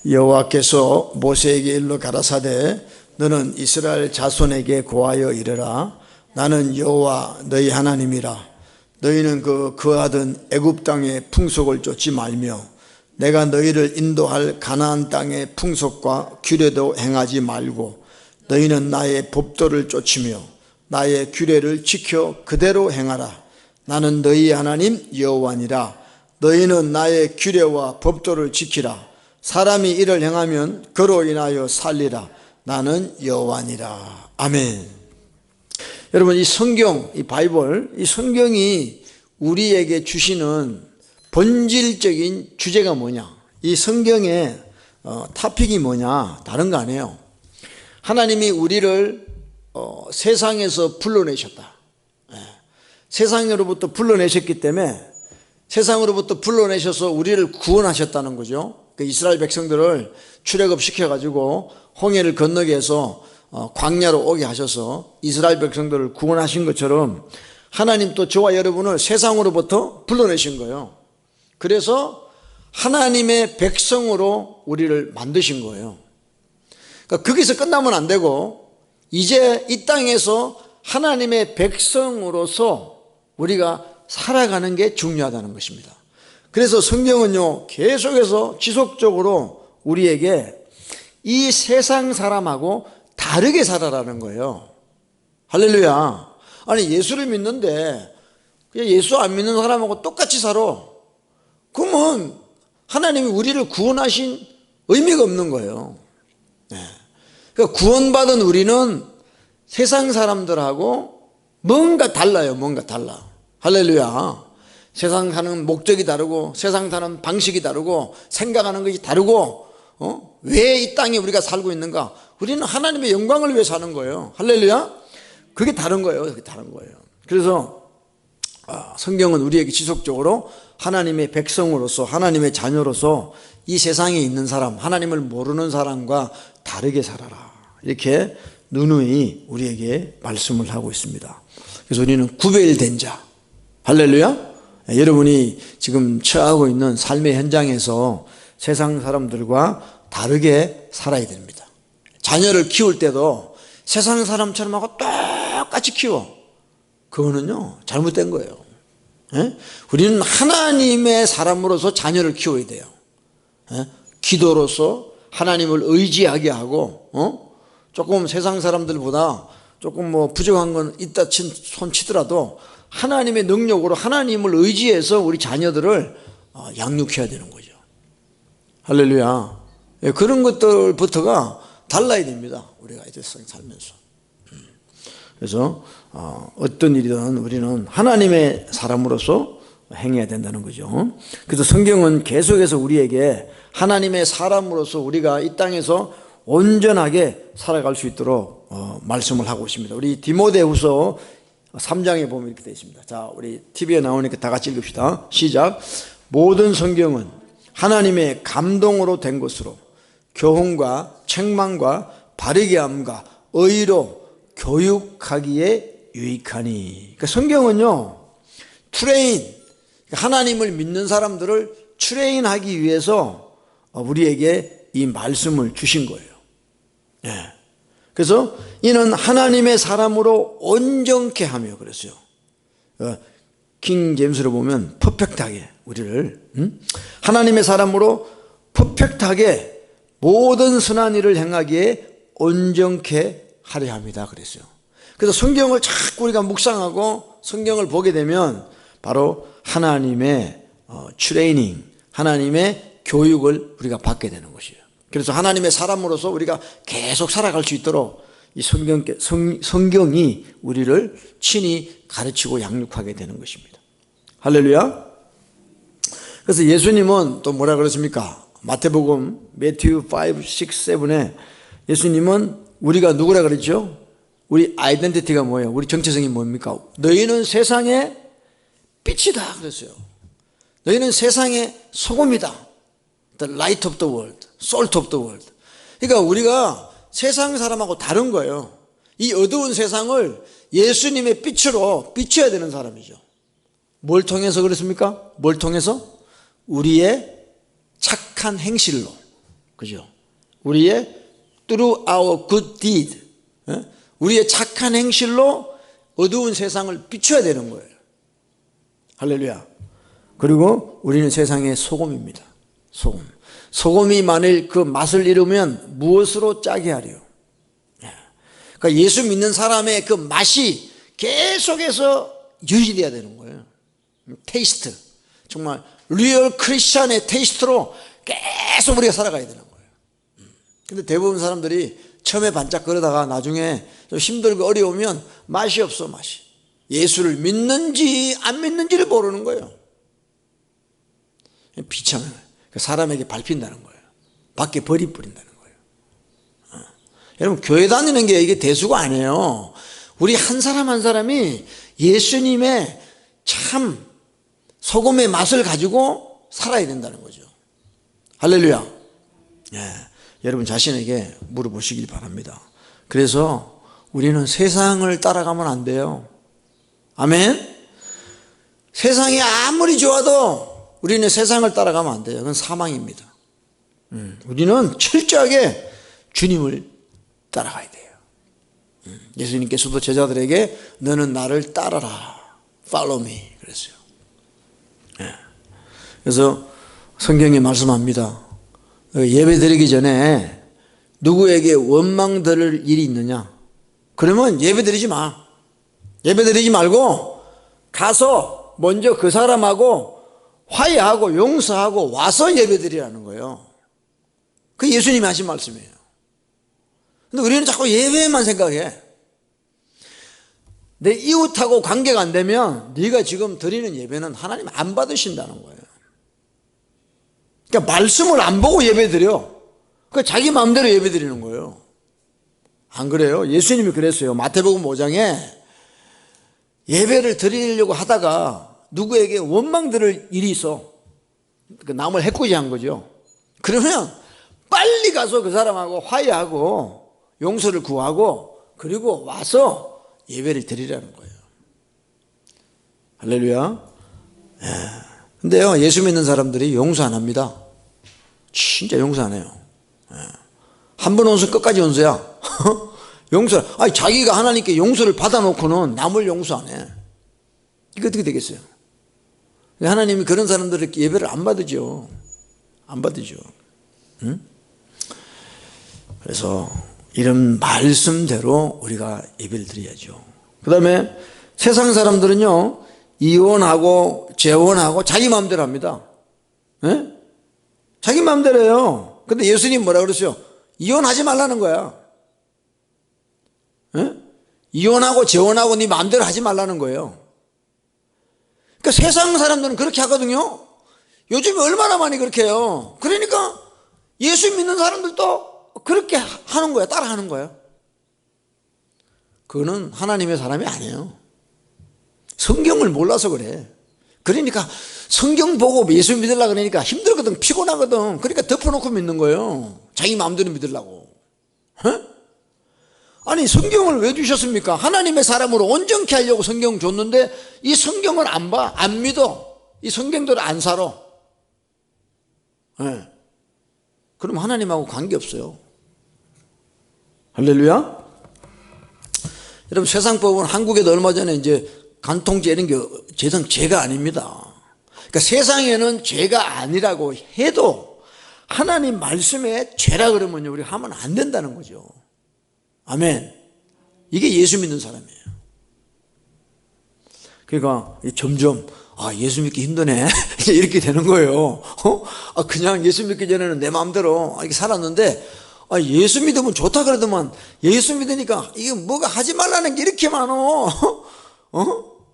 여호와께서 모세에게 일러 가라사대 너는 이스라엘 자손에게 고하여 이르라. 나는 여호와 너희 하나님이라. 너희는 거하던 애굽 땅의 풍속을 쫓지 말며 내가 너희를 인도할 가나안 땅의 풍속과 규례도 행하지 말고 너희는 나의 법도를 쫓으며 나의 규례를 지켜 그대로 행하라. 나는 너희 하나님 여호와니라. 너희는 나의 규례와 법도를 지키라. 사람이 이를 행하면 그로 인하여 살리라. 나는 여호와니라. 아멘. 여러분, 이 성경, 이 바이블, 이 성경이 우리에게 주시는 본질적인 주제가 뭐냐? 이 성경의 토픽이 뭐냐? 다른 거 아니에요. 하나님이 우리를 세상에서 불러내셨다. 세상으로부터 불러내셨기 때문에 세상으로부터 불러내셔서 우리를 구원하셨다는 거죠. 그 이스라엘 백성들을 출애굽 시켜가지고 홍해를 건너게 해서 광야로 오게 하셔서 이스라엘 백성들을 구원하신 것처럼 하나님 또 저와 여러분을 세상으로부터 불러내신 거예요. 그래서 하나님의 백성으로 우리를 만드신 거예요. 그러니까 거기서 끝나면 안 되고 이제 이 땅에서 하나님의 백성으로서 우리가 살아가는 게 중요하다는 것입니다. 그래서 성경은요, 계속해서 지속적으로 우리에게 이 세상 사람하고 다르게 살아라는 거예요. 할렐루야. 아니, 예수를 믿는데 그냥 예수 안 믿는 사람하고 똑같이 살아. 그러면 하나님이 우리를 구원하신 의미가 없는 거예요. 그러니까 구원받은 우리는 세상 사람들하고 뭔가 달라요. 뭔가 달라. 할렐루야. 세상 사는 목적이 다르고 세상 사는 방식이 다르고 생각하는 것이 다르고 왜 이 땅에 우리가 살고 있는가? 우리는 하나님의 영광을 위해 사는 거예요. 할렐루야. 그게 다른 거예요. 그게 다른 거예요. 그래서 성경은 우리에게 지속적으로 하나님의 백성으로서 하나님의 자녀로서 이 세상에 있는 사람, 하나님을 모르는 사람과 다르게 살아라, 이렇게 누누이 우리에게 말씀을 하고 있습니다. 그래서 우리는 구별된 자. 할렐루야. 여러분이 지금 처하고 있는 삶의 현장에서 세상 사람들과 다르게 살아야 됩니다. 자녀를 키울 때도 세상 사람처럼 하고 똑같이 키워. 그거는요, 잘못된 거예요. 우리는 하나님의 사람으로서 자녀를 키워야 돼요. 기도로서 하나님을 의지하게 하고, 조금 세상 사람들보다 조금 부족한 건 있다 손 치더라도 하나님의 능력으로 하나님을 의지해서 우리 자녀들을 양육해야 되는 거죠. 할렐루야. 그런 것들부터가 달라야 됩니다. 우리가 이 세상 살면서. 그래서 어떤 일이든 우리는 하나님의 사람으로서 행해야 된다는 거죠. 그래서 성경은 계속해서 우리에게 하나님의 사람으로서 우리가 이 땅에서 온전하게 살아갈 수 있도록 말씀을 하고 있습니다. 우리 디모데후서 3장에 보면 이렇게 되어 있습니다. 자, 우리 TV에 나오니까 다 같이 읽읍시다. 시작. 모든 성경은 하나님의 감동으로 된 것으로 교훈과 책망과 바르게 함과 의로 교육하기에 유익하니. 그러니까 성경은요, 트레인, 하나님을 믿는 사람들을 트레인하기 위해서 우리에게 이 말씀을 주신 거예요. 그래서 이는 하나님의 사람으로 온전케 하며, 그랬어요. 킹 제임스로 보면 퍼펙트하게 우리를 하나님의 사람으로 퍼펙트하게 모든 선한 일을 행하기에 온전케 하려 합니다, 그랬어요. 그래서 성경을 자꾸 우리가 묵상하고 성경을 보게 되면 바로 하나님의 트레이닝, 하나님의 교육을 우리가 받게 되는 것이에요. 그래서 하나님의 사람으로서 우리가 계속 살아갈 수 있도록 이 성경이 우리를 친히 가르치고 양육하게 되는 것입니다. 할렐루야. 그래서 예수님은 또 뭐라 그랬습니까? 마태복음 매튜 5, 6, 7에 예수님은 우리가 누구라 그랬죠? 우리 아이덴티티가 뭐예요? 우리 정체성이 뭡니까? 너희는 세상의 빛이다 그랬어요. 너희는 세상의 소금이다. The light of the world, salt of the world. 그러니까 우리가 세상 사람하고 다른 거예요. 이 어두운 세상을 예수님의 빛으로 비춰야 되는 사람이죠. 뭘 통해서 그렇습니까? 뭘 통해서? 우리의 착한 행실로, 그죠? 우리의 through our good deed, 우리의 착한 행실로 어두운 세상을 비춰야 되는 거예요. 할렐루야. 그리고 우리는 세상의 소금입니다. 소금. 소금이 만일 그 맛을 잃으면 무엇으로 짜게 하려? 그러니까 예수 믿는 사람의 그 맛이 계속해서 유지돼야 되는 거예요. 테이스트. 정말 리얼 크리스찬의 테이스트로 계속 우리가 살아가야 되는 거예요. 근데 대부분 사람들이 처음에 반짝 그러다가 나중에 좀 힘들고 어려우면 맛이 없어, 맛이. 예수를 믿는지 안 믿는지를 모르는 거예요. 비참해요. 사람에게 밟힌다는 거예요. 밖에 버린다는 거예요. 여러분, 교회 다니는 게 이게 대수가 아니에요. 우리 한 사람 한 사람이 예수님의 참 소금의 맛을 가지고 살아야 된다는 거죠. 할렐루야. 예, 여러분 자신에게 물어보시길 바랍니다. 그래서 우리는 세상을 따라가면 안 돼요. 아멘. 세상이 아무리 좋아도 우리는 세상을 따라가면 안 돼요. 그건 사망입니다. 우리는 철저하게 주님을 따라가야 돼요. 예수님께서도 제자들에게 너는 나를 따라라. Follow me. 그랬어요. 그래서 성경에 말씀합니다. 예배 드리기 전에 누구에게 원망 들을 일이 있느냐? 그러면 예배 드리지 마. 예배 드리지 말고 가서 먼저 그 사람하고 화해하고 용서하고 와서 예배 드리라는 거예요. 그게 예수님이 하신 말씀이에요. 근데 우리는 자꾸 예배만 생각해. 내 이웃하고 관계가 안 되면 네가 지금 드리는 예배는 하나님 안 받으신다는 거예요. 그러니까 말씀을 안 보고 예배 드려. 그러니까 자기 마음대로 예배 드리는 거예요. 안 그래요? 예수님이 그랬어요. 마태복음 5장에 예배를 드리려고 하다가 누구에게 원망 들을 일이 있어. 남을 해코지한 거죠. 그러면 빨리 가서 그 사람하고 화해하고 용서를 구하고 그리고 와서 예배를 드리라는 거예요. 할렐루야. 근데요, 예수 믿는 사람들이 용서 안 합니다. 진짜 용서 안 해요. 한 번 원수 끝까지 원수야. 용서, 아니, 자기가 하나님께 용서를 받아놓고는 남을 용서 안 해. 이게 어떻게 되겠어요? 하나님이 그런 사람들에게 예배를 안 받으죠. 안 받으죠. 응? 그래서 이런 말씀대로 우리가 예배를 드려야죠. 그 다음에 세상 사람들은요, 이혼하고 재혼하고 자기 마음대로 합니다. 네? 자기 마음대로 해요. 근데 예수님 뭐라 그랬어요? 이혼하지 말라는 거야. 네? 이혼하고 재혼하고 네 마음대로 하지 말라는 거예요. 그러니까 세상 사람들은 그렇게 하거든요. 요즘에 얼마나 많이 그렇게 해요. 그러니까 예수 믿는 사람들도 그렇게 하는 거야. 따라 하는 거야. 그거는 하나님의 사람이 아니에요. 성경을 몰라서 그래. 그러니까 성경 보고 예수 믿으려고 그러니까 힘들거든. 피곤하거든. 그러니까 덮어놓고 믿는 거예요. 자기 마음대로 믿으려고. 아니, 성경을 왜 주셨습니까? 하나님의 사람으로 온전케 하려고 성경 줬는데 이 성경을 안 봐. 안 믿어. 이 성경대로 안 살아. 네. 그럼 하나님하고 관계없어요. 할렐루야. 여러분, 세상법은 한국에도 얼마 전에 이제 간통죄 이런 게 세상 죄가 아닙니다. 그러니까 세상에는 죄가 아니라고 해도 하나님 말씀에 죄라 그러면요, 우리가 하면 안 된다는 거죠. 아멘. 이게 예수 믿는 사람이에요. 그러니까 점점 예수 믿기 힘드네 이렇게 되는 거예요. 그냥 예수 믿기 전에는 내 마음대로 이렇게 살았는데 예수 믿으면 좋다 그러더만 예수 믿으니까 이게 뭐가 하지 말라는 게 이렇게 많어.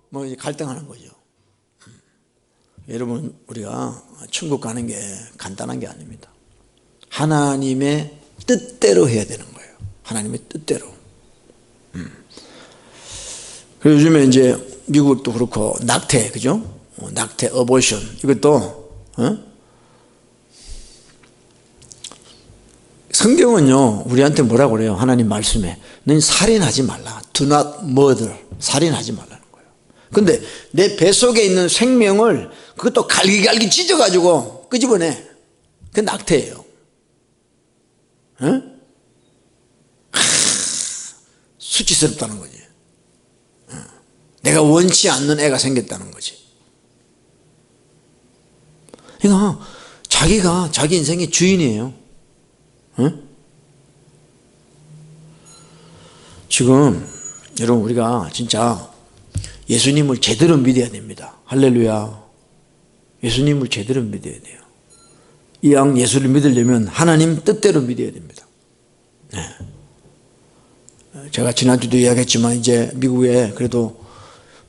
뭐 이제 갈등하는 거죠. 여러분, 우리가 천국 가는 게 간단한 게 아닙니다. 하나님의 뜻대로 해야 되는 거예요. 하나님의 뜻대로. 그리고 요즘에 이제 미국도 그렇고 낙태, 그죠? 낙태, 어보션 이것도 성경은요 우리한테 뭐라고 그래요? 하나님 말씀에 너는 살인하지 말라. Do not murder. 살인하지 말라는 거예요. 근데 내 뱃속에 있는 생명을 그것도 갈기갈기 찢어가지고 끄집어내. 그게 낙태예요. 수치스럽다는 거지. 내가 원치 않는 애가 생겼다는 거지. 그러니까 자기가 자기 인생의 주인이에요. 지금 여러분 우리가 진짜 예수님을 제대로 믿어야 됩니다. 할렐루야. 예수님을 제대로 믿어야 돼요. 이 양 예수를 믿으려면 하나님 뜻대로 믿어야 됩니다. 네. 제가 지난주도 이야기했지만 이제 미국에 그래도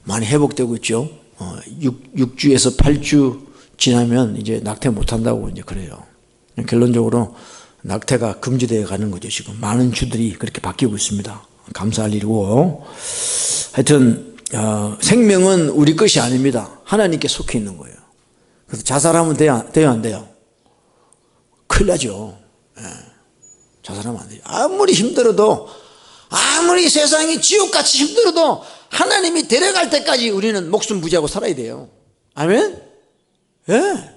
많이 회복되고 있죠. 6주에서 8주 지나면 이제 낙태 못한다고 이제 그래요. 결론적으로 낙태가 금지되어 가는 거죠. 지금 많은 주들이 그렇게 바뀌고 있습니다. 감사할 일이고, 하여튼 생명은 우리 것이 아닙니다. 하나님께 속해 있는 거예요. 그래서 자살하면 돼요 안 돼요? 큰일 나죠. 자살하면 안 돼요. 아무리 힘들어도, 아무리 세상이 지옥같이 힘들어도 하나님이 데려갈 때까지 우리는 목숨 부지하고 살아야 돼요. 아멘? 예.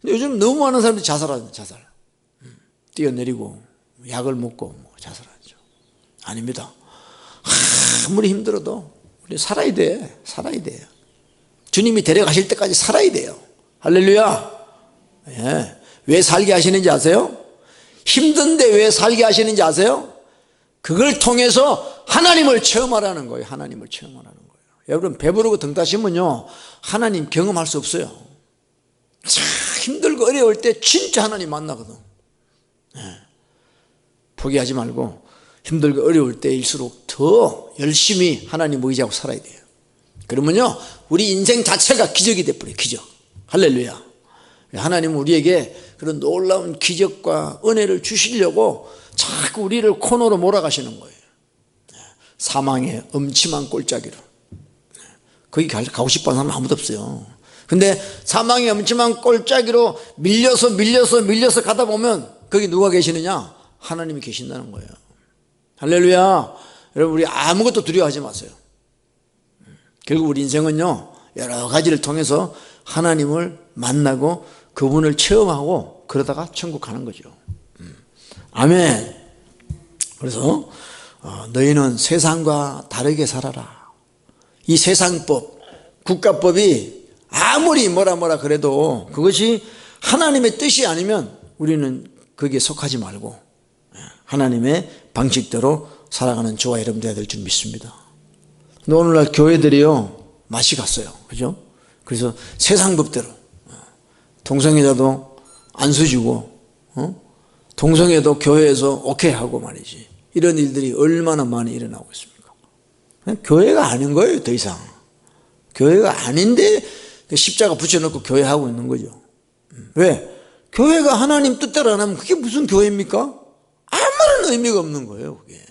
요즘 너무 많은 사람들이 자살하죠. 자살. 뛰어내리고 약을 먹고 자살하죠. 아닙니다. 아무리 힘들어도 우리 살아야 돼. 살아야 돼요. 주님이 데려가실 때까지 살아야 돼요. 할렐루야. 예. 왜 살게 하시는지 아세요? 힘든데 왜 살게 하시는지 아세요? 그걸 통해서 하나님을 체험하라는 거예요. 하나님을 체험하라는 거예요. 여러분 배부르고 등 따시면요 하나님 경험할 수 없어요. 참 힘들고 어려울 때 진짜 하나님 만나거든. 네. 포기하지 말고 힘들고 어려울 때일수록 더 열심히 하나님 의지하고 살아야 돼요. 그러면요 우리 인생 자체가 기적이 돼버려요. 기적. 할렐루야. 하나님은 우리에게 그런 놀라운 기적과 은혜를 주시려고 자꾸 우리를 코너로 몰아가시는 거예요. 사망의 음침한 골짜기로. 거기 가고 싶어하는 사람은 아무도 없어요. 근데 사망의 음침한 골짜기로 밀려서 가다 보면 거기 누가 계시느냐? 하나님이 계신다는 거예요. 할렐루야. 여러분 우리 아무것도 두려워하지 마세요. 결국 우리 인생은요 여러 가지를 통해서 하나님을 만나고 그분을 체험하고 그러다가 천국 가는 거죠. 아멘. 그래서 너희는 세상과 다르게 살아라. 이 세상법, 국가법이 아무리 뭐라 그래도 그것이 하나님의 뜻이 아니면 우리는 거기에 속하지 말고 하나님의 방식대로 살아가는 저와 여러분들 해야 될 줄 믿습니다. 근데 오늘날 교회들이요 맛이 갔어요. 그죠? 그래서 세상 법대로 동성애자도 안수 주고 동성애도 교회에서 오케이 하고 말이지. 이런 일들이 얼마나 많이 일어나고 있습니까? 교회가 아닌 거예요. 더 이상 교회가 아닌데 십자가 붙여놓고 교회하고 있는 거죠. 왜? 교회가 하나님 뜻대로 안 하면 그게 무슨 교회입니까? 아무런 의미가 없는 거예요. 그게.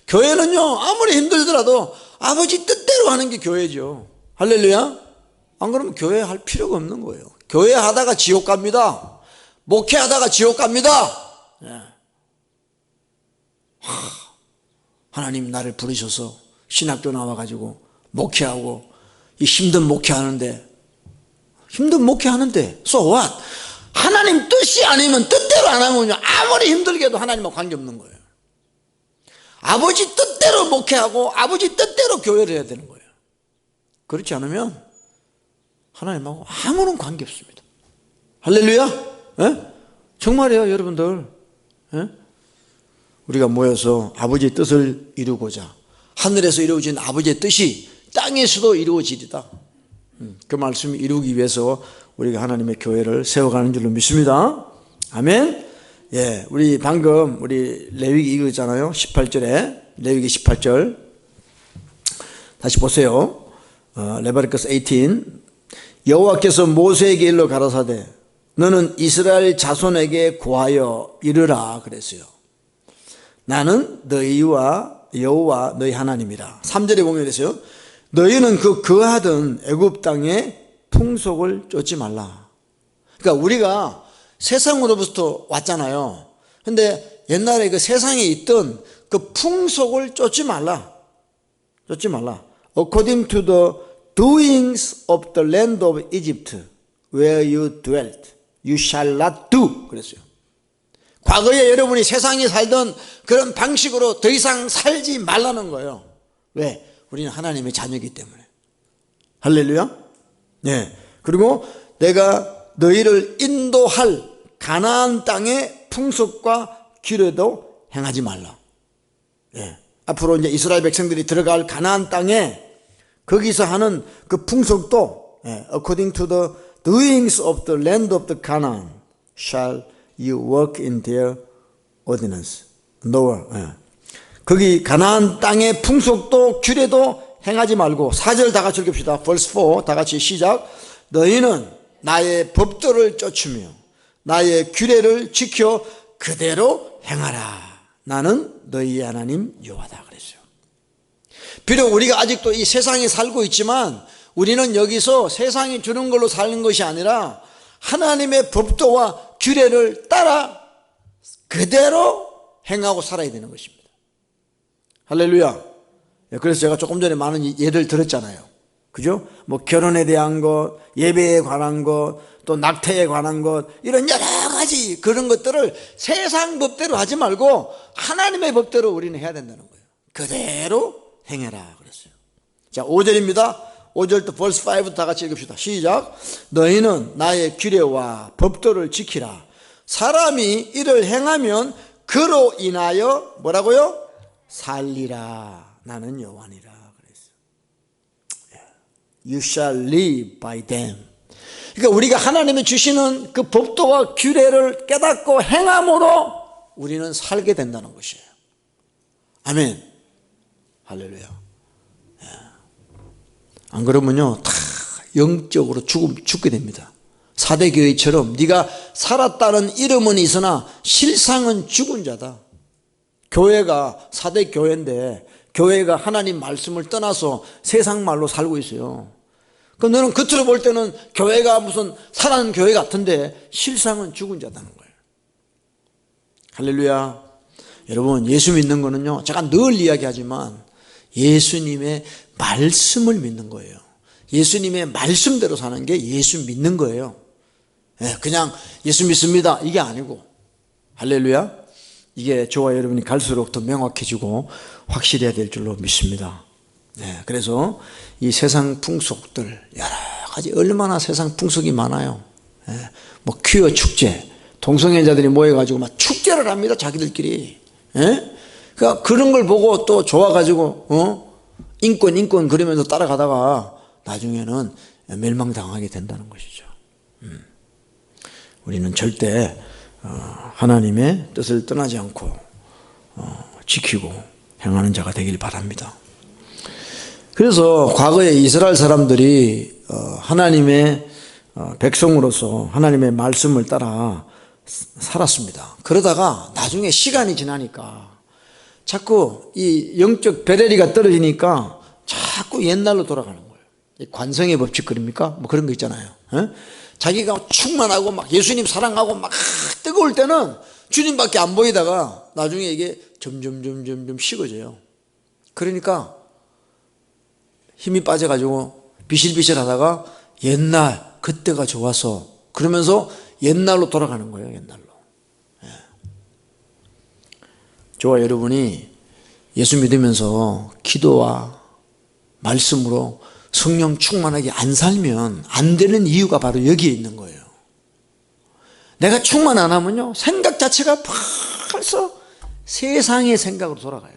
교회는요 아무리 힘들더라도 아버지 뜻대로 하는 게 교회죠. 할렐루야. 안 그러면 교회 할 필요가 없는 거예요. 교회 하다가 지옥 갑니다. 목회하다가 지옥 갑니다. 네. 하나님 나를 부르셔서 신학교 나와가지고 목회하고 이 힘든 목회하는데 so what? 하나님 뜻이 아니면 뜻대로 안 하면요 아무리 힘들게도 하나님하고 관계없는 거예요. 아버지 뜻대로 목회하고 아버지 뜻대로 교회를 해야 되는 거예요. 그렇지 않으면 하나님하고 아무런 관계없습니다. 할렐루야. 예? 정말이에요 여러분들. 예? 우리가 모여서 아버지의 뜻을 이루고자 하늘에서 이루어진 아버지의 뜻이 땅에서도 이루어지리다. 그 말씀을 이루기 위해서 우리가 하나님의 교회를 세워가는 줄로 믿습니다. 아멘. 예, 우리 방금 우리 레위기 읽었잖아요. 18절에 레위기 18절 다시 보세요. 레바리커스 18 여호와께서 모세에게 일러 가라사대 너는 이스라엘 자손에게 고하여 이르라 그랬어요. 나는 너희와 여호와 너희 하나님이라. 3절에 보면 그랬어요. 너희는 그 거하던 애굽 땅의 풍속을 쫓지 말라. 그러니까 우리가 세상으로부터 왔잖아요. 근데 옛날에 그 세상에 있던 그 풍속을 쫓지 말라. 쫓지 말라. According to the doings of the land of Egypt where you dwelt, you shall not do. 그랬어요. 과거에 여러분이 세상에 살던 그런 방식으로 더 이상 살지 말라는 거예요. 왜? 우리는 하나님의 자녀이기 때문에. 할렐루야. 네. 그리고 내가 너희를 인도할 가나안 땅의 풍속과 규례도 행하지 말라. 네. 앞으로 이제 이스라엘 백성들이 들어갈 가나안 땅에 거기서 하는 그 풍속도 according to the doings of the land of the Canaan shall you work in their ordinance. 거기 가나안 땅의 풍속도 규례도 행하지 말고 4절 다 같이 읽읍시다. verse 4 다 같이 시작. 너희는 나의 법도를 쫓으며 나의 규례를 지켜 그대로 행하라. 나는 너희의 하나님 여호와다 그랬어요. 비록 우리가 아직도 이 세상에 살고 있지만 우리는 여기서 세상이 주는 걸로 사는 것이 아니라 하나님의 법도와 규례를 따라 그대로 행하고 살아야 되는 것입니다. 할렐루야. 그래서 제가 조금 전에 많은 예를 들었잖아요. 그죠? 뭐 결혼에 대한 것, 예배에 관한 것, 또 낙태에 관한 것, 이런 여러 가지 그런 것들을 세상 법대로 하지 말고 하나님의 법대로 우리는 해야 된다는 거예요. 그대로 행해라 그랬어요. 자, 5절입니다. 5절부터 verse 5부터 다 같이 읽읍시다. 시작. 너희는 나의 규례와 법도를 지키라. 사람이 이를 행하면 그로 인하여 뭐라고요? 살리라. 나는 여호와니라 그랬어요. You shall live by them. 그러니까 우리가 하나님이 주시는 그 법도와 규례를 깨닫고 행함으로 우리는 살게 된다는 것이에요. 아멘. 할렐루야. 안 그러면요 다 영적으로 죽게 됩니다. 사대교회처럼 네가 살았다는 이름은 있으나 실상은 죽은 자다. 교회가 사대교회인데 교회가 하나님 말씀을 떠나서 세상 말로 살고 있어요. 그럼 너는 겉으로 볼 때는 교회가 무슨 살아난 교회 같은데 실상은 죽은 자다는 거예요. 할렐루야. 여러분 예수 믿는 거는요 제가 늘 이야기하지만 예수님의 말씀을 믿는 거예요. 예수님의 말씀대로 사는 게 예수 믿는 거예요. 그냥 예수 믿습니다 이게 아니고. 할렐루야. 이게 저와 여러분이 갈수록 더 명확해지고 확실해야 될 줄로 믿습니다. 그래서 이 세상 풍속들 여러 가지 얼마나 세상 풍속이 많아요. 뭐 퀴어 축제, 동성애자들이 모여가지고 막 축제를 합니다 자기들끼리. 그러니까 그런 걸 보고 또 좋아가지고 인권 그러면서 따라가다가 나중에는 멸망당하게 된다는 것이죠. 우리는 절대 하나님의 뜻을 떠나지 않고 지키고 행하는 자가 되길 바랍니다. 그래서 과거에 이스라엘 사람들이 하나님의 백성으로서 하나님의 말씀을 따라 살았습니다. 그러다가 나중에 시간이 지나니까 자꾸 이 영적 베레리가 떨어지니까 자꾸 옛날로 돌아가는 거예요. 관성의 법칙 그럽니까? 뭐 그런 거 있잖아요. 자기가 충만하고 막 예수님 사랑하고 막 뜨거울 때는 주님밖에 안 보이다가 나중에 이게 점점 식어져요. 그러니까 힘이 빠져가지고 비실비실 하다가 옛날 그때가 좋아서 그러면서 옛날로 돌아가는 거예요. 옛날로. 저와 여러분이 예수 믿으면서 기도와 말씀으로 성령 충만하게 안 살면 안 되는 이유가 바로 여기에 있는 거예요. 내가 충만 안 하면요 생각 자체가 벌써 세상의 생각으로 돌아가요.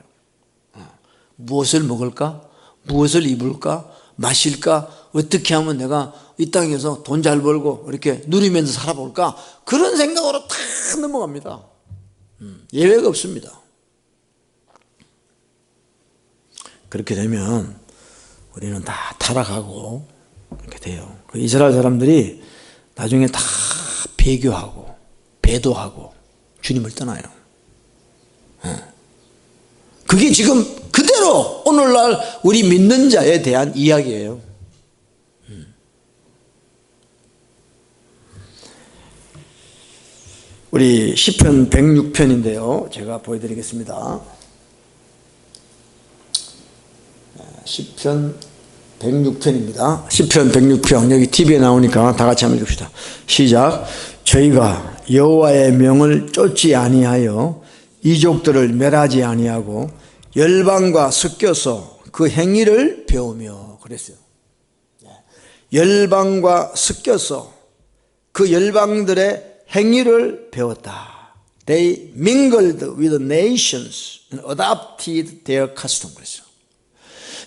무엇을 먹을까? 무엇을 입을까? 마실까? 어떻게 하면 내가 이 땅에서 돈 잘 벌고 이렇게 누리면서 살아볼까? 그런 생각으로 다 넘어갑니다. 예외가 없습니다. 그렇게 되면 우리는 다 타락하고 이렇게 돼요. 이스라엘 사람들이 나중에 다 배교하고 배도하고 주님을 떠나요. 그게 지금 그대로 오늘날 우리 믿는 자에 대한 이야기예요. 우리 시편 106편인데요. 제가 보여드리겠습니다. 시편 106편입니다. 시편 106편 여기 TV에 나오니까 다 같이 한번 읽읍시다. 시작. 저희가 여호와의 명을 쫓지 아니하여 이족들을 멸하지 아니하고 열방과 섞여서 그 행위를 배우며 그랬어요. 열방과 섞여서 그 열방들의 행위를 배웠다. They mingled with the nations and adopted their custom. 그랬어요.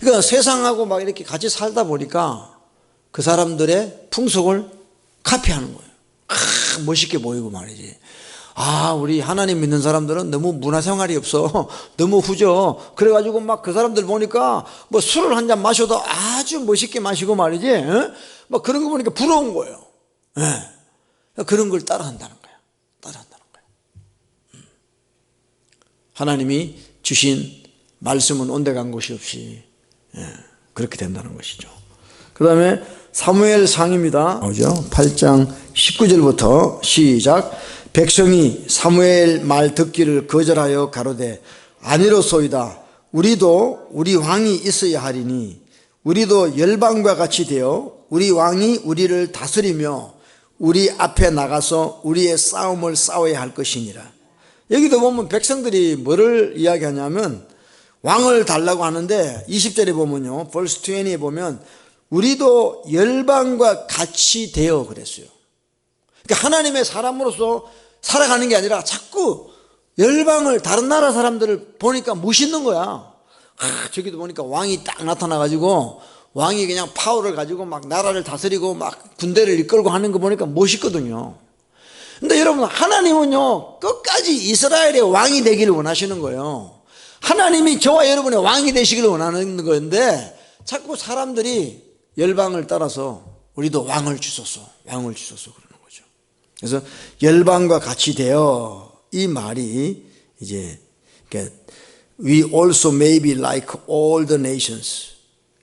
그러니까 세상하고 막 이렇게 같이 살다 보니까 그 사람들의 풍속을 카피하는 거예요. 멋있게 보이고 말이지. 우리 하나님 믿는 사람들은 너무 문화생활이 없어. 너무 후져. 그래가지고 막 그 사람들 보니까 뭐 술을 한 잔 마셔도 아주 멋있게 마시고 말이지. 막 그런 거 보니까 부러운 거예요. 그런 걸 따라한다는 거야. 따라한다는 거야. 하나님이 주신 말씀은 온데간 곳이 없이 그렇게 된다는 것이죠. 그 다음에 사무엘 상입니다. 8장 19절부터 시작. 백성이 사무엘 말 듣기를 거절하여 가로되 아니로소이다. 우리도 우리 왕이 있어야 하리니 우리도 열방과 같이 되어 우리 왕이 우리를 다스리며 우리 앞에 나가서 우리의 싸움을 싸워야 할 것이니라. 여기도 보면 백성들이 뭐를 이야기하냐면 왕을 달라고 하는데 20절에 보면요, verse 20에 보면 우리도 열방과 같이 되어 그랬어요. 그러니까 하나님의 사람으로서 살아가는 게 아니라 자꾸 열방을, 다른 나라 사람들을 보니까 멋있는 거야. 저기도 보니까 왕이 딱 나타나가지고 왕이 그냥 파워를 가지고 막 나라를 다스리고 막 군대를 이끌고 하는 거 보니까 멋있거든요. 근데 여러분, 하나님은요 끝까지 이스라엘의 왕이 되기를 원하시는 거예요. 하나님이 저와 여러분의 왕이 되시기를 원하는 건데 자꾸 사람들이 열방을 따라서 우리도 왕을 주소서, 왕을 주소서 그러는 거죠. 그래서 열방과 같이 되어, 이 말이 이제 We also may be like all the nations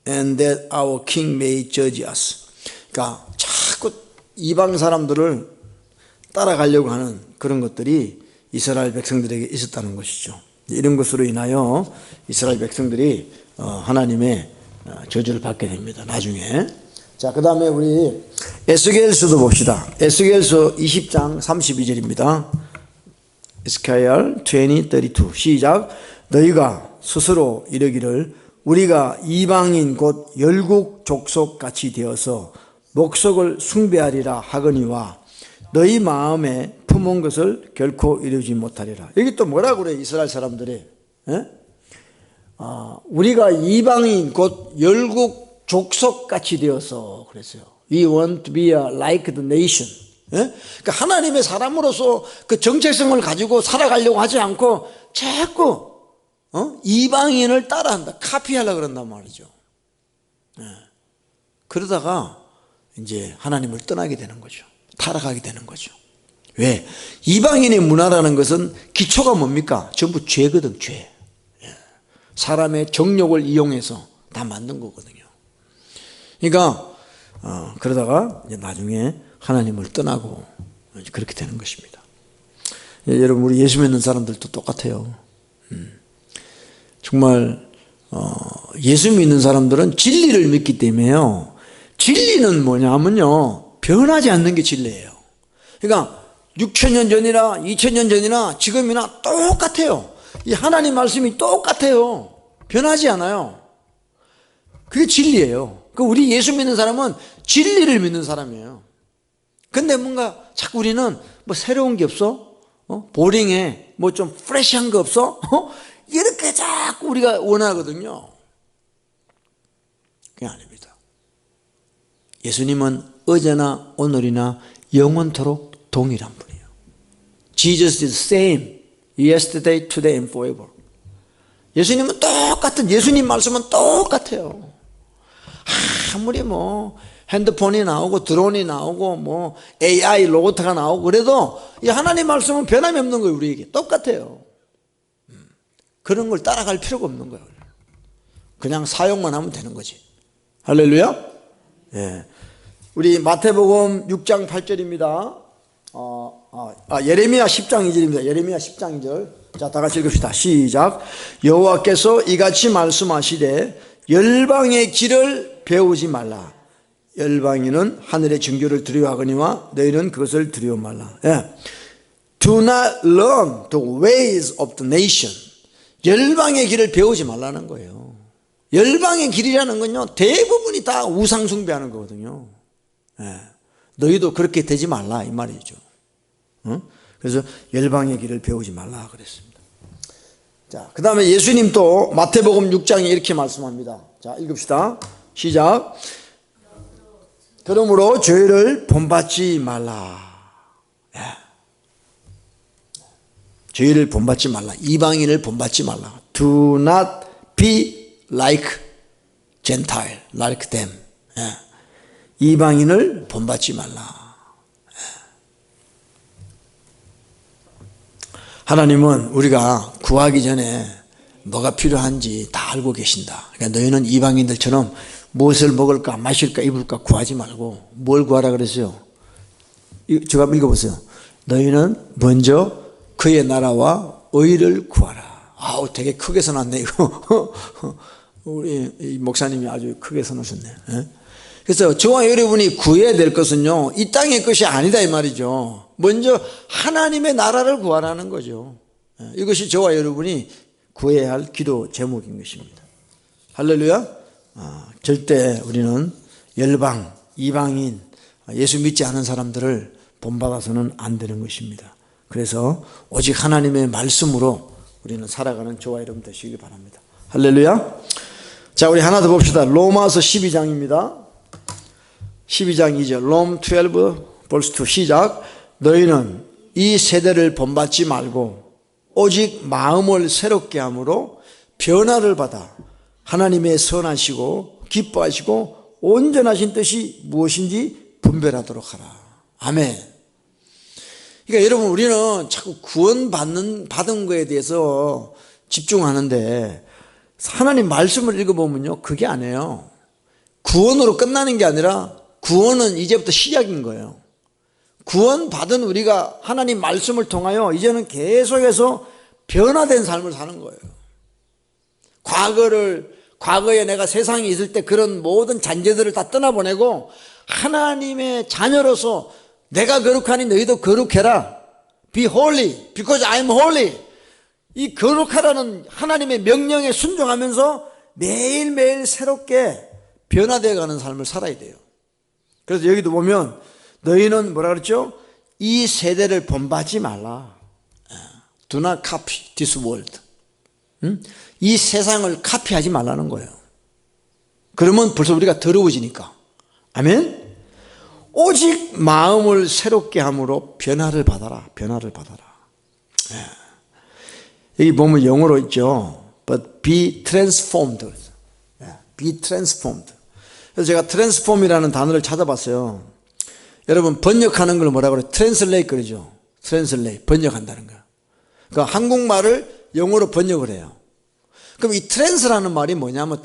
and that our king may judge us. 그러니까 자꾸 이방 사람들을 따라가려고 하는 그런 것들이 이스라엘 백성들에게 있었다는 것이죠. 이런 것으로 인하여 이스라엘 백성들이 하나님의 저주를 받게 됩니다, 나중에. 자, 그 다음에 우리 에스겔서도 봅시다. 에스겔서 20장 32절입니다. 에스겔 20:32 시작. 너희가 스스로 이르기를 우리가 이방인 곧 열국 족속 같이 되어서 목석을 숭배하리라 하거니와 너희 마음에 품은 것을 결코 이루지 못하리라. 여기 또 뭐라고 그래 이스라엘 사람들이? 우리가 이방인 곧 열국 족속 같이 되어서 그랬어요. We want to be like the nation. 그러니까 하나님의 사람으로서 그 정체성을 가지고 살아가려고 하지 않고 자꾸 이방인을 따라한다, 카피하려고 그런단 말이죠. 그러다가 이제 하나님을 떠나게 되는 거죠. 타락하게 되는 거죠. 왜? 이방인의 문화라는 것은 기초가 뭡니까? 전부 죄거든, 죄. 사람의 정욕을 이용해서 다 만든 거거든요. 그러니까 그러다가 이제 나중에 하나님을 떠나고 그렇게 되는 것입니다. 여러분, 우리 예수 믿는 사람들도 똑같아요. 정말 예수 믿는 사람들은 진리를 믿기 때문에요. 진리는 뭐냐면요, 변하지 않는 게 진리예요. 그러니까 6,000년 전이나 2,000년 전이나 지금이나 똑같아요. 이 하나님 말씀이 똑같아요. 변하지 않아요. 그게 진리예요. 우리 예수 믿는 사람은 진리를 믿는 사람이에요. 근데 뭔가 자꾸 우리는 뭐 새로운 게 없어? 보링해. 뭐 좀 프레시한 거 없어? 이렇게 자꾸 우리가 원하거든요. 그게 아닙니다. 예수님은 어제나 오늘이나 영원토록 동일한 분이에요. Jesus is the same yesterday, today and forever. 예수님은 똑같은, 예수님 말씀은 똑같아요. 아무리 뭐 핸드폰이 나오고 드론이 나오고 뭐 AI 로봇가 나오고 그래도 이 하나님 말씀은 변함이 없는 거예요. 우리에게 똑같아요. 그런 걸 따라갈 필요가 없는 거예요. 그냥 사용만 하면 되는 거지. 할렐루야. 예. 우리 마태복음 6장 8절입니다. 예레미야 10장 2절입니다. 예레미야 10장 2절. 자, 다 같이 읽읍시다. 시작. 여호와께서 이같이 말씀하시되 열방의 길을 배우지 말라. 열방인은 하늘의 증거를 두려워하거니와 너희는 그것을 두려워 말라. 예. Do not learn the ways of the nation. 열방의 길을 배우지 말라는 거예요. 열방의 길이라는 건요, 대부분이 다 우상 숭배하는 거거든요. 예. 너희도 그렇게 되지 말라 이 말이죠. 그래서 열방의 길을 배우지 말라 그랬습니다. 자, 그 다음에 예수님 또 마태복음 6장에 이렇게 말씀합니다. 자, 읽읍시다. 시작. 그러므로 죄를 본받지 말라. 예. 죄를 본받지 말라. 이방인을 본받지 말라. Do not be like Gentile, like them. 예. 이방인을 본받지 말라. 하나님은 우리가 구하기 전에 뭐가 필요한지 다 알고 계신다. 그러니까 너희는 이방인들처럼 무엇을 먹을까 마실까 입을까 구하지 말고 뭘 구하라 그랬어요? 제가 읽어보세요. 너희는 먼저 그의 나라와 의를 구하라. 아우 되게 크게 써놨네 이거. 우리 목사님이 아주 크게 써놓으셨네. 그래서 저와 여러분이 구해야 될 것은요, 이 땅의 것이 아니다 이 말이죠. 먼저 하나님의 나라를 구하라는 거죠. 이것이 저와 여러분이 구해야 할 기도 제목인 것입니다. 할렐루야. 절대 우리는 열방, 이방인, 예수 믿지 않은 사람들을 본받아서는 안 되는 것입니다. 그래서 오직 하나님의 말씀으로 우리는 살아가는 저와 여러분 되시기 바랍니다. 할렐루야. 자, 우리 하나 더 봅시다. 로마서 12장입니다. 12장 2절 롬 12 verse 2 시작. 너희는 이 세대를 본받지 말고 오직 마음을 새롭게 함으로 변화를 받아 하나님의 선하시고 기뻐하시고 온전하신 뜻이 무엇인지 분별하도록 하라. 아멘. 그러니까 여러분 우리는 자꾸 받은 거에 대해서 집중하는데 하나님 말씀을 읽어보면요, 그게 아니에요. 구원으로 끝나는 게 아니라 구원은 이제부터 시작인 거예요. 구원받은 우리가 하나님 말씀을 통하여 이제는 계속해서 변화된 삶을 사는 거예요. 과거에 내가 세상에 있을 때 그런 모든 잔재들을 다 떠나보내고 하나님의 자녀로서 내가 거룩하니 너희도 거룩해라. Be holy because I am holy. 이 거룩하라는 하나님의 명령에 순종하면서 매일매일 새롭게 변화되어 가는 삶을 살아야 돼요. 그래서 여기도 보면 너희는 뭐라 그랬죠? 이 세대를 본받지 말라. Do not copy this world. 이 세상을 카피하지 말라는 거예요. 그러면 벌써 우리가 더러워지니까. 아멘? 오직 마음을 새롭게 함으로 변화를 받아라. 변화를 받아라. 여기 보면 영어로 있죠. But be transformed. Be transformed. 그래서 제가 transform이라는 단어를 찾아봤어요. 여러분 번역하는 걸 뭐라고 그래요? translate 그러죠. translate, 번역한다는 거예요. 그러니까 한국말을 영어로 번역을 해요. 그럼 이 trans라는 말이 뭐냐면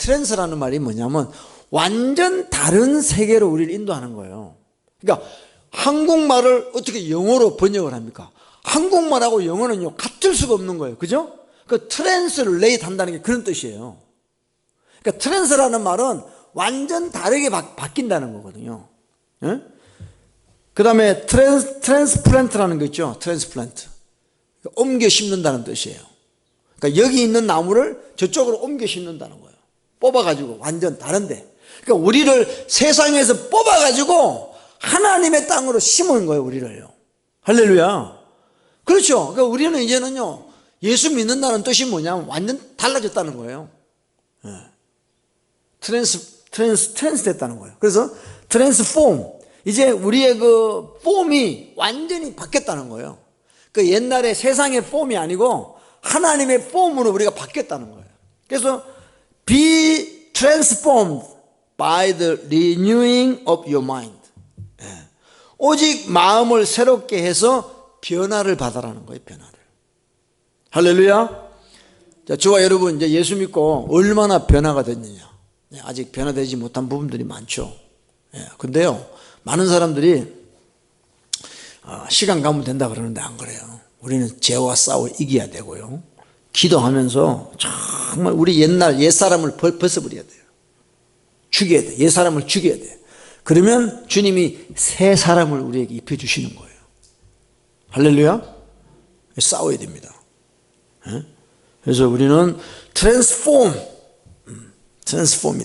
완전 다른 세계로 우리를 인도하는 거예요. 그러니까 한국말을 어떻게 영어로 번역을 합니까? 한국말하고 영어는요 같을 수가 없는 거예요. 그죠? 그 translate 한다는 게 그런 뜻이에요. 그러니까 transla라는 말은 완전 다르게 바뀐다는 거거든요. 예? 그 다음에 transplant라는 거 있죠. transplant. 옮겨 심는다는 뜻이에요. 그러니까 여기 있는 나무를 저쪽으로 옮겨 심는다는 거예요. 뽑아가지고 완전 다른데. 그러니까 우리를 세상에서 뽑아가지고 하나님의 땅으로 심은 거예요. 우리를요. 할렐루야. 그렇죠. 그러니까 우리는 이제는요 예수 믿는다는 뜻이 뭐냐면 완전 달라졌다는 거예요. 트랜스 됐다는 거예요. 그래서 트랜스폼, 이제 우리의 그 폼이 완전히 바뀌었다는 거예요. 그 옛날에 세상의 폼이 아니고 하나님의 폼으로 우리가 바뀌었다는 거예요. 그래서 be transformed by the renewing of your mind. 오직 마음을 새롭게 해서 변화를 받아라는 거예요. 변화를. 할렐루야. 자, 저와 여러분 이제 예수 믿고 얼마나 변화가 됐느냐. 아직 변화되지 못한 부분들이 많죠. 근데요 많은 사람들이 시간 가면 된다 그러는데 안 그래요. 우리는 죄와 싸워 이겨야 되고요, 기도하면서 정말 우리 옛사람을 벗어버려야 돼요. 죽여야 돼. 옛사람을 죽여야 돼. 그러면 주님이 새 사람을 우리에게 입혀주시는 거예요. 할렐루야. 싸워야 됩니다. 그래서 우리는 트랜스폼이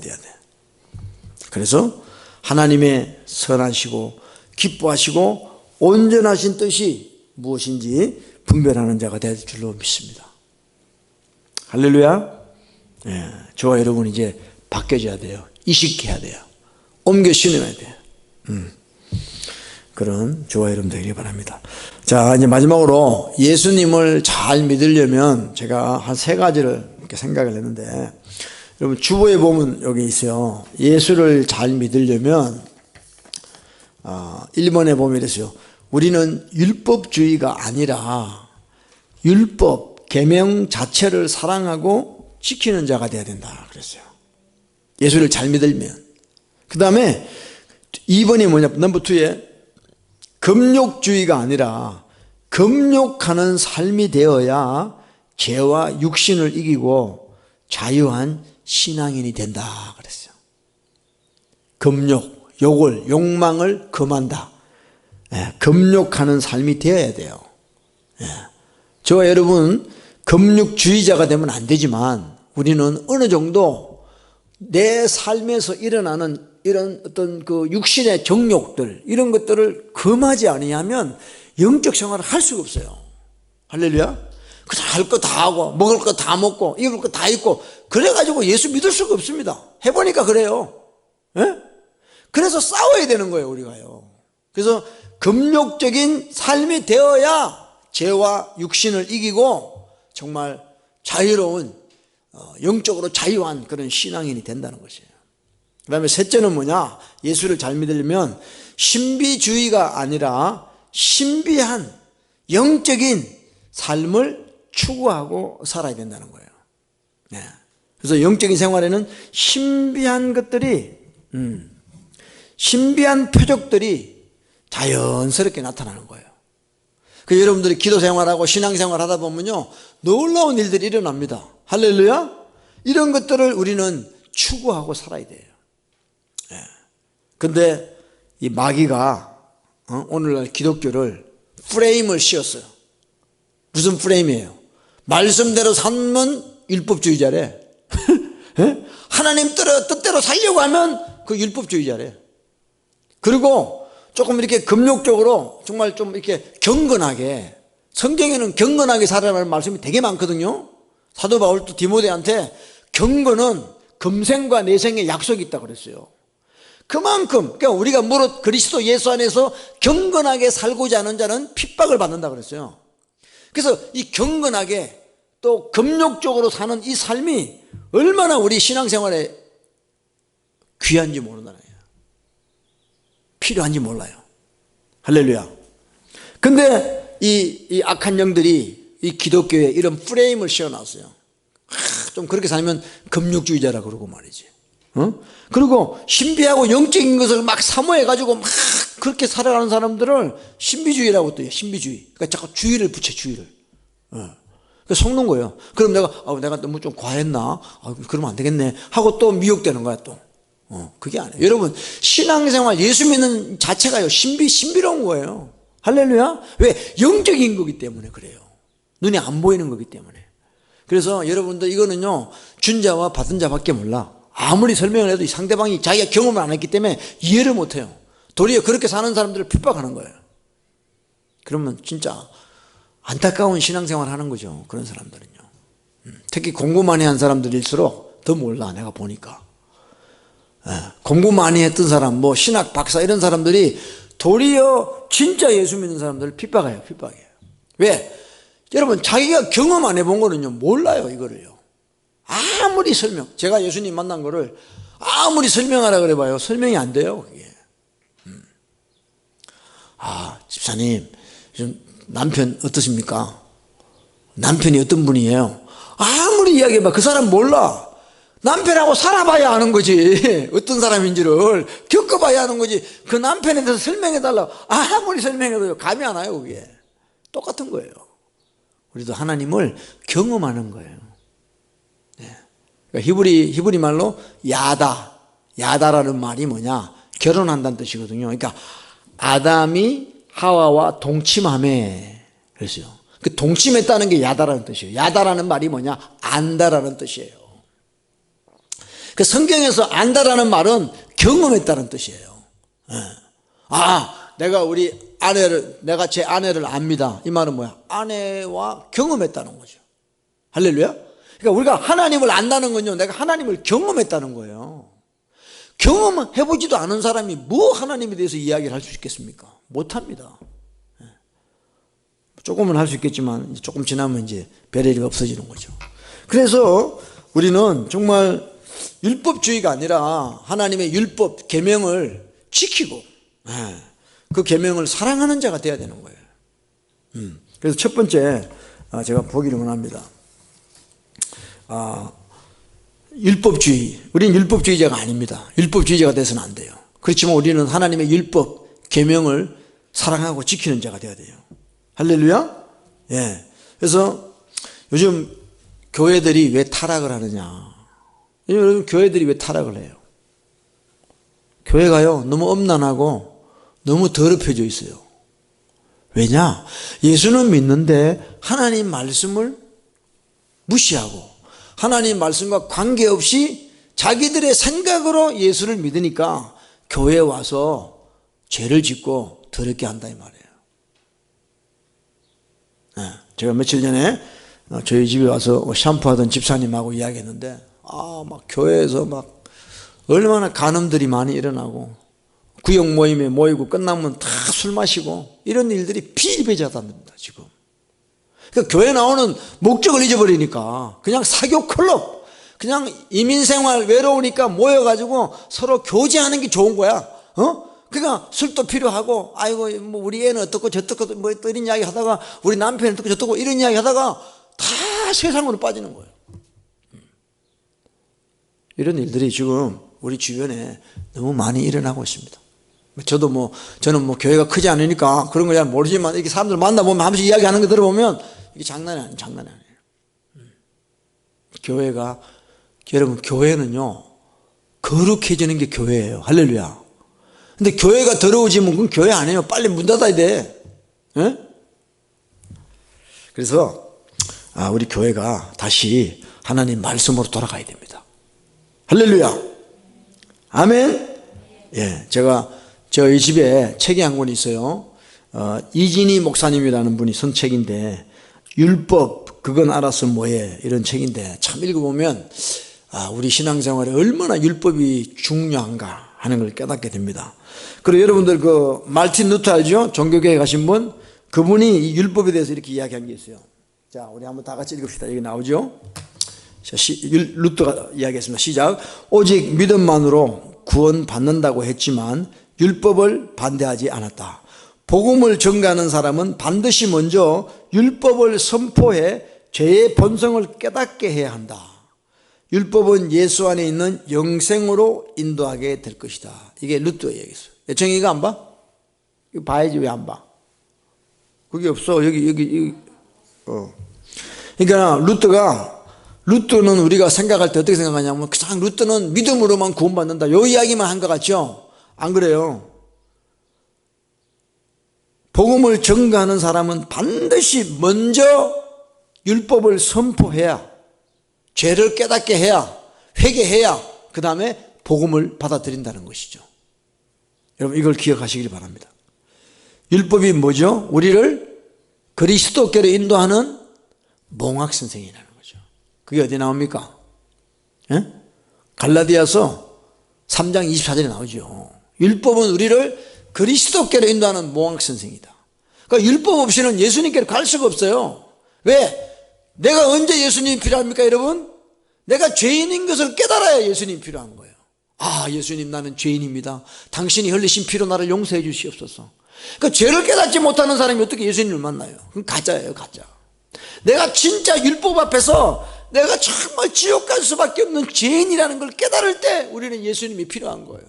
돼야 돼. 그래서 하나님의 선하시고 기뻐하시고 온전하신 뜻이 무엇인지 분별하는 자가 될 줄로 믿습니다. 할렐루야. 저와 여러분 이제 바뀌어져야 돼요. 이식해야 돼요. 옮겨 신어야 돼요. 그런 저와 여러분 되기를 바랍니다. 자, 이제 마지막으로 예수님을 잘 믿으려면 제가 한 3가지를 이렇게 생각을 했는데, 여러분 주보에 보면 여기 있어요. 예수를 잘 믿으려면 1번에 보면 이랬어요. 우리는 율법주의가 아니라 율법, 계명 자체를 사랑하고 지키는 자가 돼야 된다 그랬어요. 예수를 잘 믿으면. 그 다음에 2번이 뭐냐, 넘버 2에 금욕주의가 아니라 금욕하는 삶이 되어야 죄와 육신을 이기고 자유한 신앙인이 된다 그랬어요. 금욕, 욕망을 금한다. 금욕하는 삶이 되어야 돼요. 저와 여러분 금욕주의자가 되면 안 되지만 우리는 어느 정도 내 삶에서 일어나는 이런 어떤 그 육신의 정욕들, 이런 것들을 금하지 아니하면 영적 생활을 할 수가 없어요. 할렐루야. 그냥 할 거 다 하고 먹을 거 다 먹고 입을 거 다 입고 그래가지고 예수 믿을 수가 없습니다. 해보니까 그래요. 그래서 싸워야 되는 거예요, 우리가요. 그래서 금욕적인 삶이 되어야 죄와 육신을 이기고 정말 자유로운 영적으로 자유한 그런 신앙인이 된다는 것이에요. 그 다음에 셋째는 뭐냐, 예수를 잘 믿으려면 신비주의가 아니라 신비한 영적인 삶을 추구하고 살아야 된다는 거예요. 그래서 영적인 생활에는 신비한 것들이 신비한 표적들이 자연스럽게 나타나는 거예요. 그 여러분들이 기도 생활하고 신앙 생활 하다 보면요, 놀라운 일들이 일어납니다. 할렐루야. 이런 것들을 우리는 추구하고 살아야 돼요. 근데 이 마귀가 오늘날 기독교를 프레임을 씌웠어요. 무슨 프레임이에요? 말씀대로 살면 율법주의자래. 하나님 뜻대로 살려고 하면 그 율법주의자래. 그리고 조금 이렇게 금욕적으로 정말 좀 이렇게 경건하게, 성경에는 경건하게 살아라는 말씀이 되게 많거든요. 사도 바울도 디모데한테 경건은 금생과 내생의 약속이 있다고 그랬어요. 그만큼, 그러니까 우리가 무릇 그리스도 예수 안에서 경건하게 살고자 하는 자는 핍박을 받는다 그랬어요. 그래서 이 경건하게 또 금욕적으로 사는 이 삶이 얼마나 우리 신앙생활에 귀한지 모른다는 거예요. 필요한지 몰라요. 할렐루야. 근데 이 악한 영들이 이 기독교에 이런 프레임을 씌워놨어요. 좀 그렇게 살면 금욕주의자라 그러고 말이지. 그리고 신비하고 영적인 것을 막 사모해가지고 막 그렇게 살아가는 사람들을 신비주의라고 또 해요. 신비주의. 그러니까 자꾸 주의를 붙여, 주의를. 속는 거예요. 그럼 내가 너무 좀 과했나? 그러면 안 되겠네. 하고 또 미혹되는 거야, 또. 그게 아니에요. 여러분, 신앙생활, 예수 믿는 자체가요, 신비로운 거예요. 할렐루야? 왜? 영적인 거기 때문에 그래요. 눈에 안 보이는 거기 때문에. 그래서 여러분들 이거는요, 준 자와 받은 자밖에 몰라. 아무리 설명을 해도 상대방이 자기가 경험을 안 했기 때문에 이해를 못 해요. 도리어 그렇게 사는 사람들을 핍박하는 거예요. 그러면 진짜 안타까운 신앙생활 하는 거죠. 그런 사람들은요. 특히 공부 많이 한 사람들일수록 더 몰라, 내가 보니까. 공부 많이 했던 사람, 뭐 신학 박사 이런 사람들이 도리어 진짜 예수 믿는 사람들을 핍박해요. 왜? 여러분, 자기가 경험 안 해본 거는요, 몰라요, 이거를요. 아무리 제가 예수님 만난 거를 아무리 설명하라 그래봐요, 설명이 안 돼요, 그게. 집사님, 요즘 남편 어떠십니까? 남편이 어떤 분이에요? 아무리 이야기해봐, 그 사람 몰라. 남편하고 살아봐야 아는 거지. 어떤 사람인지를 겪어봐야 아는 거지. 그 남편에 대해서 설명해달라고 아무리 설명해도 감이 안 와요, 그게. 똑같은 거예요. 우리도 하나님을 경험하는 거예요. 그러니까 히브리 말로 야다라는 말이 뭐냐? 결혼한다는 뜻이거든요. 그러니까 아담이 하와와 동침함에 그랬어요. 그 동침했다는 게 야다라는 뜻이에요. 야다라는 말이 뭐냐? 안다라는 뜻이에요. 그 성경에서 안다라는 말은 경험했다는 뜻이에요. 내가 제 아내를 압니다. 이 말은 뭐야? 아내와 경험했다는 거죠. 할렐루야. 그러니까 우리가 하나님을 안다는 건요, 내가 하나님을 경험했다는 거예요. 경험해보지도 않은 사람이 뭐 하나님에 대해서 이야기를 할 수 있겠습니까? 못합니다. 조금은 할 수 있겠지만 조금 지나면 이제 배려가 없어지는 거죠. 그래서 우리는 정말 율법주의가 아니라 하나님의 율법 계명을 지키고 그 계명을 사랑하는 자가 돼야 되는 거예요. 그래서 첫 번째 제가 보기를 원합니다. 율법주의. 우리는 율법주의자가 아닙니다. 율법주의자가 돼서는 안 돼요. 그렇지만 우리는 하나님의 율법 계명을 사랑하고 지키는 자가 돼야 돼요. 할렐루야. 예. 그래서 요즘 교회들이 왜 타락을 하느냐? 여러분, 교회들이 왜 타락을 해요? 교회가요, 너무 엄난하고 너무 더럽혀져 있어요. 왜냐? 예수는 믿는데 하나님 말씀을 무시하고 하나님 말씀과 관계없이 자기들의 생각으로 예수를 믿으니까 교회에 와서 죄를 짓고 더럽게 한다 이 말이에요. 제가 며칠 전에 저희 집에 와서 샴푸하던 집사님하고 이야기했는데 막 교회에서 막 얼마나 간음들이 많이 일어나고 구역 모임에 모이고 끝나면 다 술 마시고 이런 일들이 비일비재하답니다 지금. 그러니까 교회 나오는 목적을 잊어버리니까 그냥 사교 클럽, 그냥 이민생활 외로우니까 모여가지고 서로 교제하는 게 좋은 거야. 그러니까 술도 필요하고, 아이고 뭐 우리 애는 어떻고 저떻고 뭐 또 이런 이야기 하다가 우리 남편은 어떻고 저떻고 이런 이야기 하다가 다 세상으로 빠지는 거예요. 이런 일들이 지금 우리 주변에 너무 많이 일어나고 있습니다. 저는 뭐 교회가 크지 않으니까 그런 거 잘 모르지만 이렇게 사람들 만나보면 한 번씩 이야기하는 거 들어보면 이게 장난이 아니에요. 교회가, 여러분, 교회는요 거룩해지는 게 교회예요. 할렐루야. 근데 교회가 더러워지면 그건 교회 아니에요. 빨리 문 닫아야 돼. 그래서 우리 교회가 다시 하나님 말씀으로 돌아가야 됩니다. 할렐루야. 아멘. 예, 제가 저희 집에 책이 한 권 있어요. 이진희 목사님이라는 분이 쓴 책인데, 율법 그건 알아서 뭐해, 이런 책인데 참 읽어보면 우리 신앙생활에 얼마나 율법이 중요한가 하는 걸 깨닫게 됩니다. 그리고 여러분들 그 말틴 루터 알죠? 종교교회 가신 분, 그분이 이 율법에 대해서 이렇게 이야기한 게 있어요. 자, 우리 한번 다 같이 읽읍시다. 여기 나오죠? 자, 루터가 이야기했습니다. 시작. 오직 믿음만으로 구원받는다고 했지만 율법을 반대하지 않았다. 복음을 전가하는 사람은 반드시 먼저 율법을 선포해 죄의 본성을 깨닫게 해야 한다. 율법은 예수 안에 있는 영생으로 인도하게 될 것이다. 이게 루터의 얘기였어요. 애청이가 안 봐? 이거 봐야지. 왜 안 봐? 그게 없어. 여기. 그러니까 루터는 우리가 생각할 때 어떻게 생각하냐면 그냥 루터는 믿음으로만 구원받는다, 요 이야기만 한 것 같죠? 안 그래요. 복음을 전가하는 사람은 반드시 먼저 율법을 선포해야, 죄를 깨닫게 해야, 회개해야 그 다음에 복음을 받아들인다는 것이죠. 여러분, 이걸 기억하시길 바랍니다. 율법이 뭐죠? 우리를 그리스도께로 인도하는 몽학선생이라는 거죠. 그게 어디 나옵니까? 갈라디아서 3장 24절에 나오죠. 율법은 우리를 그리스도께로 인도하는 몽학선생이다. 그러니까 율법 없이는 예수님께로 갈 수가 없어요. 왜? 내가 언제 예수님이 필요합니까, 여러분? 내가 죄인인 것을 깨달아야 예수님이 필요한 거예요. 예수님, 나는 죄인입니다. 당신이 흘리신 피로 나를 용서해 주시옵소서. 그러니까 죄를 깨닫지 못하는 사람이 어떻게 예수님을 만나요? 그건 가짜예요, 가짜. 내가 진짜 율법 앞에서 내가 정말 지옥 갈 수밖에 없는 죄인이라는 걸 깨달을 때 우리는 예수님이 필요한 거예요.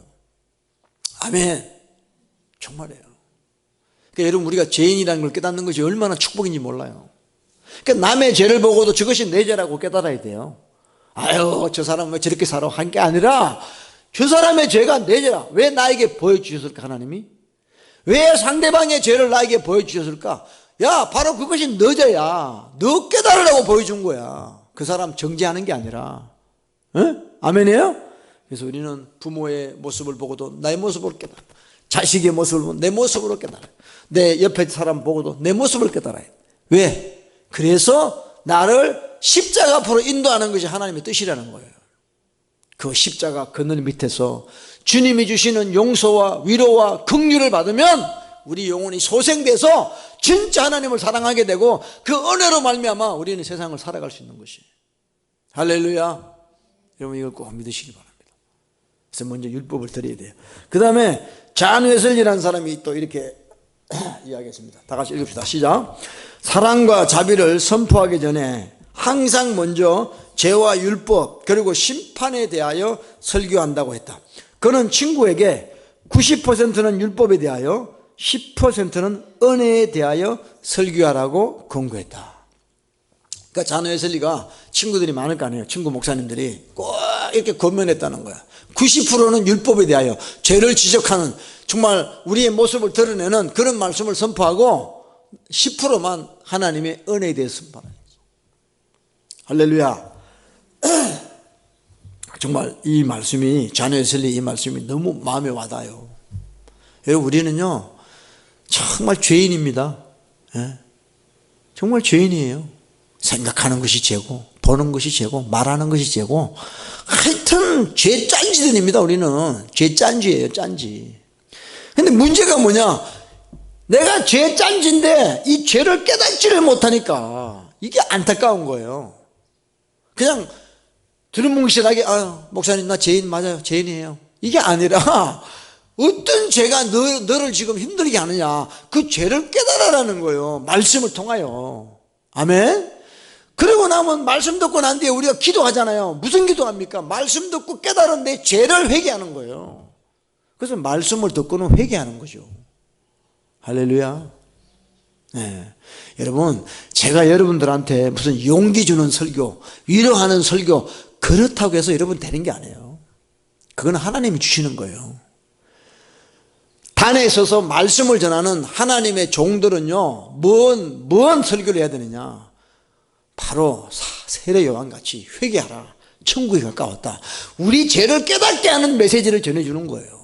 아멘. 정말이에요. 그러니까 여러분, 우리가 죄인이라는 걸 깨닫는 것이 얼마나 축복인지 몰라요. 그러니까 남의 죄를 보고도 저것이 내 죄라고 깨달아야 돼요. 저 사람은 왜 저렇게 살아? 한 게 아니라 저 사람의 죄가 내 죄라. 왜 나에게 보여주셨을까, 하나님이? 왜 상대방의 죄를 나에게 보여주셨을까? 야, 바로 그것이 너자야. 너 깨달으라고 보여준 거야. 그 사람 정죄하는 게 아니라. 아멘이에요? 그래서 우리는 부모의 모습을 보고도 나의 모습을 깨달아. 자식의 모습을 보고 내 모습으로 깨달아. 내 옆에 사람 보고도 내 모습을 깨달아야 돼. 왜? 그래서 나를 십자가 앞으로 인도하는 것이 하나님의 뜻이라는 거예요. 그 십자가 그늘 밑에서 주님이 주시는 용서와 위로와 긍휼을 받으면 우리 영혼이 소생돼서 진짜 하나님을 사랑하게 되고 그 은혜로 말미암아 우리는 세상을 살아갈 수 있는 것이에요. 할렐루야. 여러분 이걸 꼭 믿으시기 바랍니다. 그래서 먼저 율법을 드려야 돼요. 그 다음에 잔 웨슬리라는 사람이 또 이렇게 이야기했습니다. 다 같이 읽읍시다. 시작. 사랑과 자비를 선포하기 전에 항상 먼저 죄와 율법 그리고 심판에 대하여 설교한다고 했다. 그는 친구에게 90%는 율법에 대하여 10%는 은혜에 대하여 설교하라고 권고했다. 그러니까 잔 웨슬리가 친구들이 많을 거 아니에요. 친구 목사님들이 꼭 이렇게 권면했다는 거야. 90%는 율법에 대하여 죄를 지적하는 정말 우리의 모습을 드러내는 그런 말씀을 선포하고 10%만 하나님의 은혜에 대해서 선포하는 거죠. 할렐루야. 정말 이 말씀이 잔 웨슬리 이 말씀이 너무 마음에 와닿아요. 여러분 우리는요 정말 죄인입니다. 정말 죄인이에요. 생각하는 것이 죄고 보는 것이 죄고 말하는 것이 죄고 하여튼 죄 짠지들입니다. 우리는 죄 짠지예요. 짠지. 근데 문제가 뭐냐, 내가 죄 짠지인데 이 죄를 깨닫지를 못하니까 이게 안타까운 거예요. 그냥 두루뭉실하게 목사님 나 죄인 맞아요. 죄인이에요. 이게 아니라 어떤 죄가 너를 지금 힘들게 하느냐, 그 죄를 깨달아라는 거예요. 말씀을 통하여. 아멘. 그러고 나면 말씀 듣고 난 뒤에 우리가 기도하잖아요. 무슨 기도합니까? 말씀 듣고 깨달은 내 죄를 회개하는 거예요. 그래서 말씀을 듣고는 회개하는 거죠. 할렐루야. 네. 여러분 제가 여러분들한테 무슨 용기 주는 설교, 위로하는 설교 그렇다고 해서 여러분 되는 게 아니에요. 그건 하나님이 주시는 거예요. 단에 서서 말씀을 전하는 하나님의 종들은요 뭔 설교를 해야 되느냐, 바로 세례 요한같이 회개하라, 천국이 가까웠다, 우리 죄를 깨닫게 하는 메시지를 전해주는 거예요.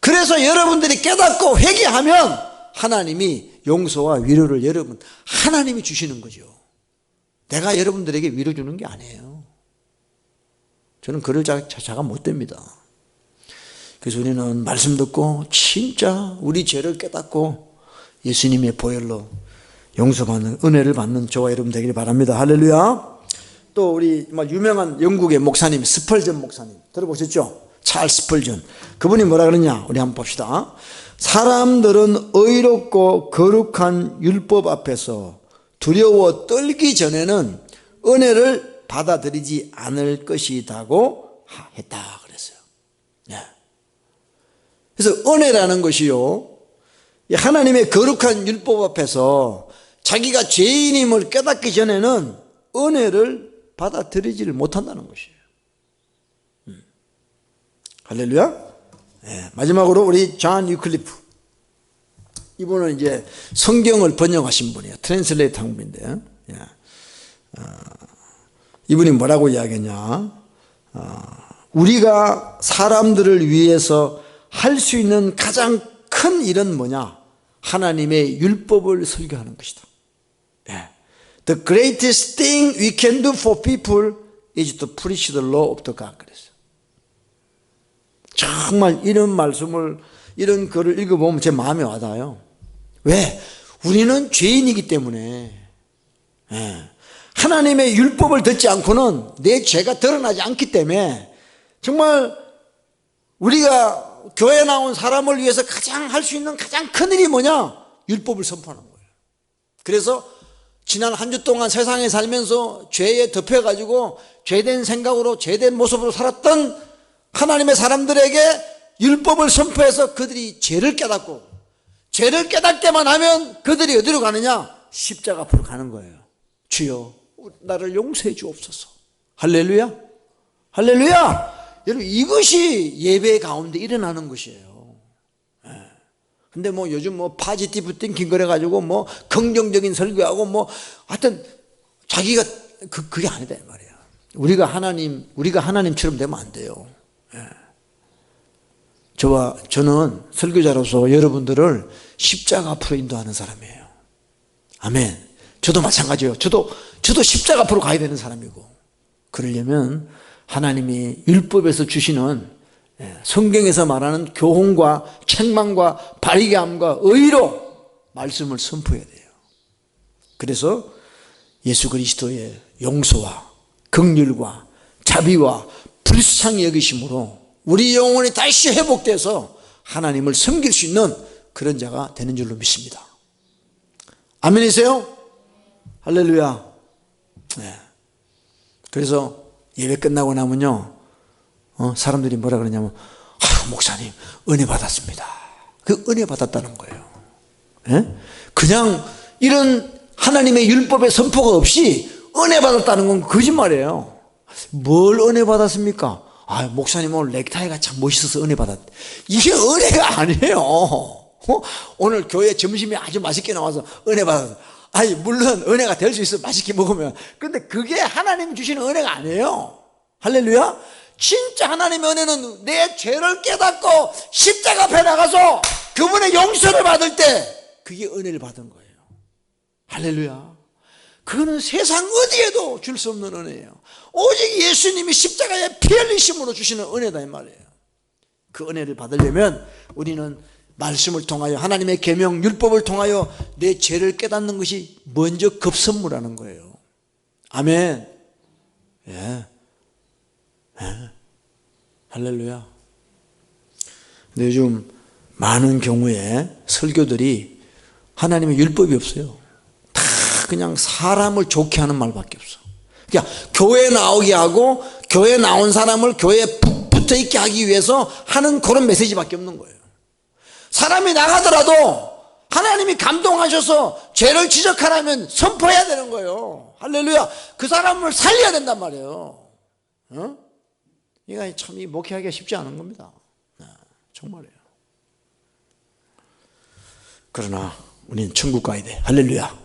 그래서 여러분들이 깨닫고 회개하면 하나님이 용서와 위로를 여러분 하나님이 주시는 거죠. 내가 여러분들에게 위로 주는 게 아니에요. 저는 그럴 자가 못 됩니다. 그래서 우리는 말씀 듣고 진짜 우리 죄를 깨닫고 예수님의 보혈로 용서받는 은혜를 받는 저와 여러분 되기를 바랍니다. 할렐루야. 또 우리 유명한 영국의 목사님 스펄전 목사님 들어보셨죠? 찰스 스펄전. 그분이 뭐라 그러냐, 우리 한번 봅시다. 사람들은 의롭고 거룩한 율법 앞에서 두려워 떨기 전에는 은혜를 받아들이지 않을 것이라고 했다 그랬어요. 네. 그래서 은혜라는 것이요, 하나님의 거룩한 율법 앞에서 자기가 죄인임을 깨닫기 전에는 은혜를 받아들이지를 못한다는 것이에요. 할렐루야. 네. 마지막으로 우리 존 유클리프, 이분은 이제 성경을 번역하신 분이에요. 트랜슬레이터 한 분인데요. 이분이 뭐라고 이야기했냐, 우리가 사람들을 위해서 할 수 있는 가장 큰 일은 뭐냐, 하나님의 율법을 설교하는 것이다. The greatest thing we can do for people is to preach the law of the God. 그랬어요. 정말 이런 말씀을, 이런 글을 읽어보면 제 마음에 와닿아요. 왜? 우리는 죄인이기 때문에. 하나님의 율법을 듣지 않고는 내 죄가 드러나지 않기 때문에 정말 우리가 교회 나온 사람을 위해서 가장 할 수 있는 가장 큰 일이 뭐냐? 율법을 선포하는 거예요. 그래서 지난 한 주 동안 세상에 살면서 죄에 덮여가지고 죄된 생각으로 죄된 모습으로 살았던 하나님의 사람들에게 율법을 선포해서 그들이 죄를 깨닫고, 죄를 깨닫게만 하면 그들이 어디로 가느냐? 십자가 앞으로 가는 거예요. 주여 나를 용서해 주옵소서. 할렐루야. 할렐루야. 여러분 이것이 예배 가운데 일어나는 것이에요. 근데 뭐 요즘 뭐 파지티브 띵킹 그래가지고 뭐 긍정적인 설교하고 뭐 하여튼 자기가 그게 아니다 이 말이야. 우리가 하나님처럼 되면 안 돼요. 예. 저는 설교자로서 여러분들을 십자가 앞으로 인도하는 사람이에요. 아멘. 저도 마찬가지예요. 저도 십자가 앞으로 가야 되는 사람이고, 그러려면 하나님이 율법에서 주시는 성경에서 말하는 교훈과 책망과 바리게함과 의로 말씀을 선포해야 돼요. 그래서 예수 그리스도의 용서와 긍휼과 자비와 불쌍히 여기심으로 우리 영혼이 다시 회복돼서 하나님을 섬길 수 있는 그런 자가 되는 줄로 믿습니다. 아멘이세요? 할렐루야. 네. 그래서 예배 끝나고 나면요, 사람들이 뭐라 그러냐면, 목사님 은혜 받았습니다. 그 은혜 받았다는 거예요. 예? 그냥 이런 하나님의 율법의 선포가 없이 은혜 받았다는 건 거짓말이에요. 뭘 은혜 받았습니까? 목사님 오늘 넥타이가 참 멋있어서 은혜 받았대. 이게 은혜가 아니에요. 오늘 교회 점심이 아주 맛있게 나와서 은혜 받았어. 물론 은혜가 될 수 있어, 맛있게 먹으면. 근데 그게 하나님 주시는 은혜가 아니에요. 할렐루야. 진짜 하나님의 은혜는 내 죄를 깨닫고 십자가 앞에 나가서 그분의 용서를 받을 때 그게 은혜를 받은 거예요. 할렐루야. 그거는 세상 어디에도 줄 수 없는 은혜예요. 오직 예수님이 십자가에 피 흘리심으로 주시는 은혜다 이 말이에요. 그 은혜를 받으려면 우리는 말씀을 통하여, 하나님의 계명 율법을 통하여 내 죄를 깨닫는 것이 먼저 급선무라는 거예요. 아멘. 예. 할렐루야. 근데 요즘 많은 경우에 설교들이 하나님의 율법이 없어요. 다 그냥 사람을 좋게 하는 말밖에 없어. 그러니까 교회 나오게 하고 교회 나온 사람을 교회에 붙어 있게 하기 위해서 하는 그런 메시지밖에 없는 거예요. 사람이 나가더라도 하나님이 감동하셔서 죄를 지적하라면 선포해야 되는 거예요. 할렐루야. 그 사람을 살려야 된단 말이에요. 이거 참 목회하기가 쉽지 않은 겁니다. 정말이에요. 그러나 우리는 천국 가야 돼. 할렐루야.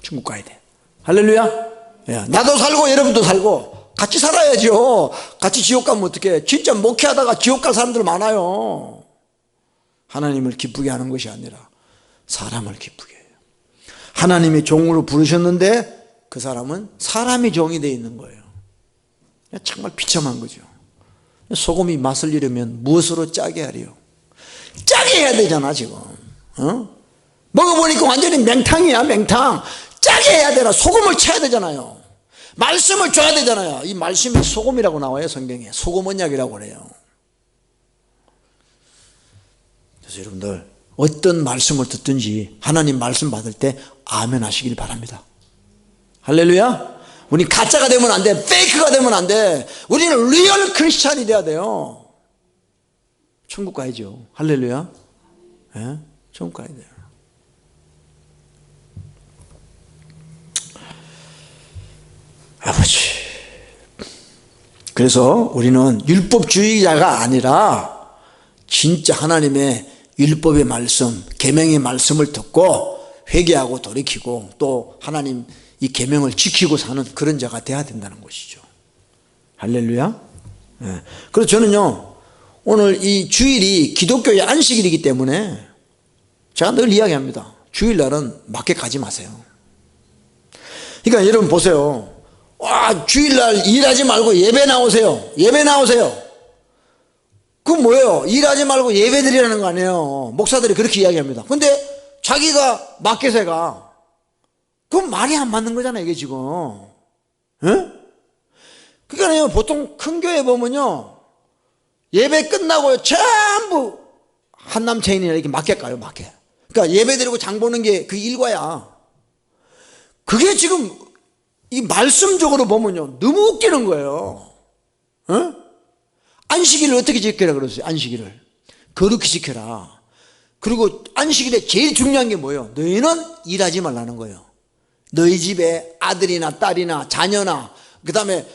천국 가야 돼. 할렐루야. 나도 살고 여러분도 살고 같이 살아야죠. 같이 지옥 가면 어떡해. 진짜 목회하다가 지옥 갈 사람들 많아요. 하나님을 기쁘게 하는 것이 아니라 사람을 기쁘게 해요. 하나님이 종으로 부르셨는데 그 사람은 사람이 종이 되어 있는 거예요. 정말 비참한 거죠. 소금이 맛을 잃으면 무엇으로 짜게 하려? 짜게 해야 되잖아 지금. 먹어보니까 완전히 맹탕이야. 맹탕. 짜게 해야 되나? 소금을 쳐야 되잖아요. 말씀을 줘야 되잖아요. 이 말씀이 소금이라고 나와요 성경에. 소금 언약이라고 그래요. 그래서 여러분들 어떤 말씀을 듣든지 하나님 말씀 받을 때 아멘 하시길 바랍니다. 할렐루야. 우리 가짜가 되면 안 돼. 페이크가 되면 안 돼. 우리는 리얼 크리스찬이 돼야 돼요. 천국 가야죠. 할렐루야. 예? 천국 가야 돼요. 아버지. 그래서 우리는 율법주의자가 아니라 진짜 하나님의 율법의 말씀, 계명의 말씀을 듣고 회개하고 돌이키고 또 하나님 이 계명을 지키고 사는 그런 자가 돼야 된다는 것이죠. 할렐루야. 네. 그래서 저는요 오늘 이 주일이 기독교의 안식일이기 때문에 제가 늘 이야기합니다. 주일날은 마켓 가지 마세요. 그러니까 여러분 보세요. 주일날 일하지 말고 예배 나오세요. 예배 나오세요. 그건 뭐예요? 일하지 말고 예배 드리라는 거 아니에요. 목사들이 그렇게 이야기합니다. 근데 자기가 마켓에 가. 그건 말이 안 맞는 거잖아요, 이게 지금. 그러니까요, 보통 큰 교회 보면요, 예배 끝나고 전부 한남체인이나 이렇게 마켓 가요, 마켓. 그러니까 예배 드리고 장 보는 게 그 일과야. 그게 지금 이 말씀적으로 보면요, 너무 웃기는 거예요. 안식일을 어떻게 지켜라 그랬어요? 안식일을 거룩히 지켜라. 그리고 안식일에 제일 중요한 게 뭐예요? 너희는 일하지 말라는 거예요. 너희 집에 아들이나 딸이나 자녀나 그 다음에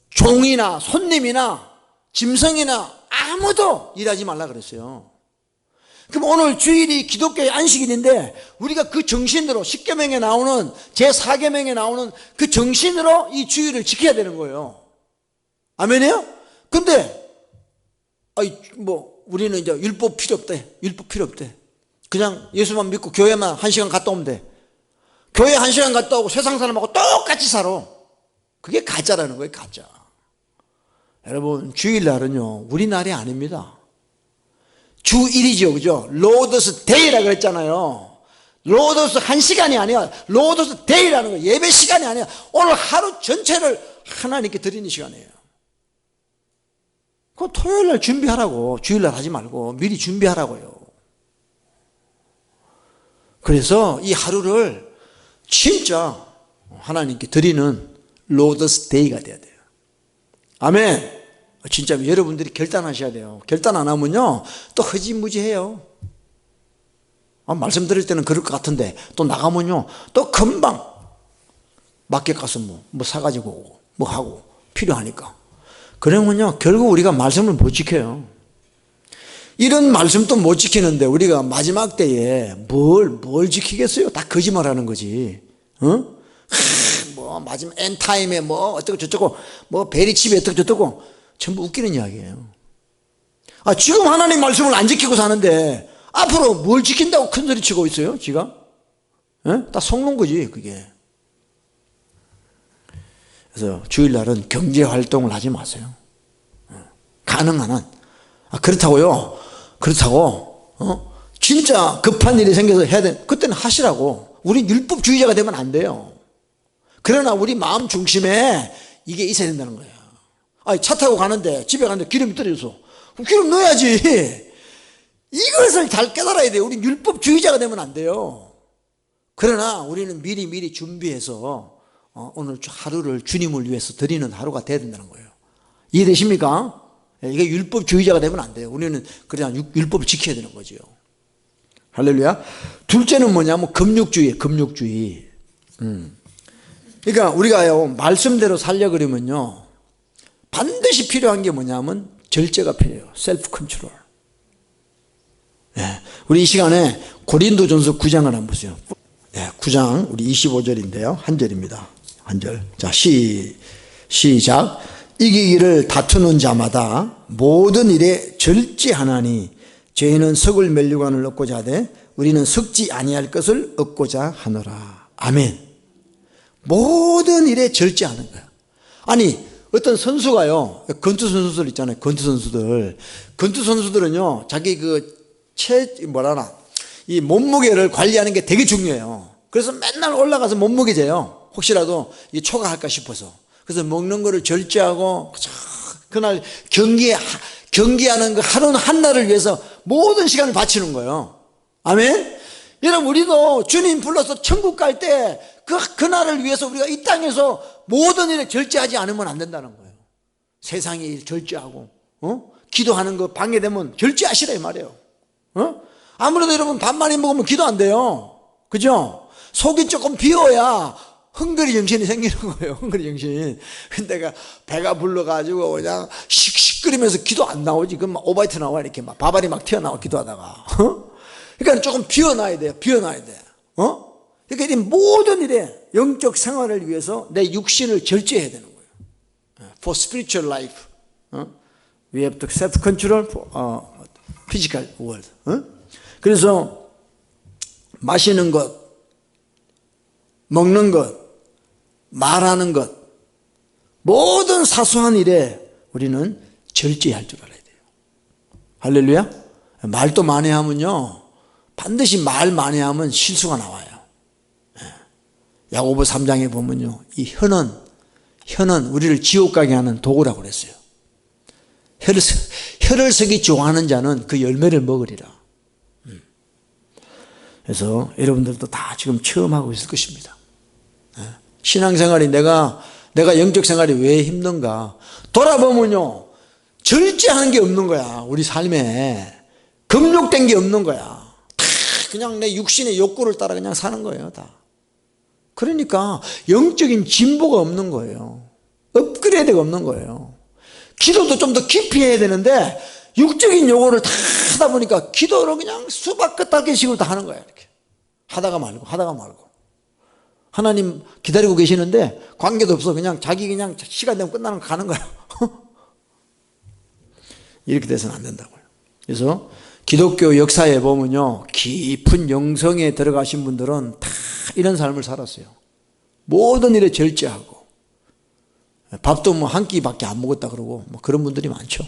종이나 손님이나 짐승이나 아무도 일하지 말라 그랬어요. 그럼 오늘 주일이 기독교의 안식일인데 우리가 그 정신으로 십계명에 나오는 제4계명에 나오는 그 정신으로 이 주일을 지켜야 되는 거예요. 아멘이요? 근데 우리는 이제 율법 필요 없대. 율법 필요 없대. 그냥 예수만 믿고 교회만 1시간 갔다 오면 돼. 교회 1시간 갔다 오고 세상 사람하고 똑같이 살아. 그게 가짜라는 거예요. 가짜. 여러분, 주일날은요 우리 날이 아닙니다. 주일이죠, 그죠? 로더스 데이라 그랬잖아요. 로더스 1시간이 아니야. 로더스 데이라는 거 예배 시간이 아니야. 오늘 하루 전체를 하나님께 드리는 시간이에요. 그 토요일날 준비하라고. 주일날 하지 말고 미리 준비하라고요. 그래서 이 하루를 진짜 하나님께 드리는 로더스 데이가 돼야 돼요. 아멘. 진짜 여러분들이 결단하셔야 돼요. 결단 안 하면요 또 허지무지해요. 말씀 드릴 때는 그럴 것 같은데 또 나가면요 또 금방 마켓 가서 뭐 사가지고 오고 뭐 하고 필요하니까. 그러면요 결국 우리가 말씀을 못 지켜요. 이런 말씀도 못 지키는데 우리가 마지막 때에 뭘 지키겠어요? 다 거짓말하는 거지. 마지막 엔타임에 어쩌고 저쩌고 베리칩이 어쩌고 저쩌고 전부 웃기는 이야기예요. 지금 하나님 말씀을 안 지키고 사는데 앞으로 뭘 지킨다고 큰소리 치고 있어요? 지가? 다 속는 거지 그게. 그래서 주일날은 경제활동을 하지 마세요. 가능한 한. 그렇다고 진짜 급한 일이 생겨서 해야 돼. 그때는 하시라고. 우리 율법주의자가 되면 안 돼요. 그러나 우리 마음 중심에 이게 있어야 된다는 거예요. 차 타고 가는데 집에 가는데 기름이 떨어져서 기름 넣어야지. 이것을 잘 깨달아야 돼요. 우리 율법주의자가 되면 안 돼요. 그러나 우리는 미리 준비해서 오늘 하루를 주님을 위해서 드리는 하루가 돼야 된다는 거예요. 이해되십니까? 이게 율법주의자가 되면 안 돼요. 우리는 그냥 율법을 지켜야 되는 거죠. 할렐루야. 둘째는 뭐냐면 금육주의예요. 금육주의. 그러니까 우리가요 말씀대로 살려 그러면요 반드시 필요한 게 뭐냐면 절제가 필요해요. 셀프 컨트롤. 우리 이 시간에 고린도전서 9장을 한번 보세요. 9장 우리 25절인데요. 한 절입니다. 한 절. 자, 시작. 이기기를 다투는 자마다 모든 일에 절제하나니 저희는 석을 멸류관을 얻고자 하되 우리는 썩지 아니할 것을 얻고자 하노라. 아멘. 모든 일에 절제하는 거야. 아니 어떤 선수가요 권투 선수들 있잖아요. 권투 선수들은요 자기 이 몸무게를 관리하는 게 되게 중요해요. 그래서 맨날 올라가서 몸무게 재요. 혹시라도 이 초과할까 싶어서. 그래서 먹는 거를 절제하고 그날 경기하는 그 하루 한날을 위해서 모든 시간을 바치는 거예요. 아멘. 여러분 우리도 주님 불러서 천국 갈 때 그날을 위해서 우리가 이 땅에서 모든 일에 절제하지 않으면 안 된다는 거예요. 세상의 일 절제하고 기도하는 거 방해되면 절제하시라 이 말이에요. 아무래도 여러분 밥 많이 먹으면 기도 안 돼요. 그죠? 속이 조금 비어야 헝그리 정신이 생기는 거예요. 헝그리 정신. 근데 배가 불러가지고 그냥 씩씩거리면서 기도 안 나오지. 그럼 막 오바이트 나와 이렇게 막 바바리 막 튀어나와 기도하다가. 그러니까 조금 비워놔야 돼요. 비워놔야 돼. 그러니까 이 모든 일에 영적 생활을 위해서 내 육신을 절제해야 되는 거예요. For spiritual life, we have to self-control for physical world. 그래서 마시는 것, 먹는 것, 말하는 것, 모든 사소한 일에 우리는 절제할 줄 알아야 돼요. 할렐루야. 말도 많이 하면요 반드시 말 많이 하면 실수가 나와요. 야고보 3장에 보면요 이 혀는 우리를 지옥 가게 하는 도구라고 그랬어요. 혀를 쓰기 좋아하는 자는 그 열매를 먹으리라. 그래서 여러분들도 다 지금 체험하고 있을 것입니다. 신앙생활이 내가 영적 생활이 왜 힘든가 돌아보면요 절제하는 게 없는 거야. 우리 삶에 금욕된 게 없는 거야. 다 그냥 내 육신의 욕구를 따라 그냥 사는 거예요. 다. 그러니까 영적인 진보가 없는 거예요. 업그레이드가 없는 거예요. 기도도 좀 더 깊이 해야 되는데 육적인 요구를 다 하다 보니까 기도를 그냥 수박 끄떡개식으로 다 하는 거야. 이렇게 하다가 말고 하나님 기다리고 계시는데 관계도 없어. 그냥 자기 그냥 시간 되면 끝나는 거 가는 거야. 이렇게 돼서는 안 된다고요. 그래서 기독교 역사에 보면요, 깊은 영성에 들어가신 분들은 다 이런 삶을 살았어요. 모든 일에 절제하고, 밥도 뭐 한 끼밖에 안 먹었다 그러고, 뭐 그런 분들이 많죠.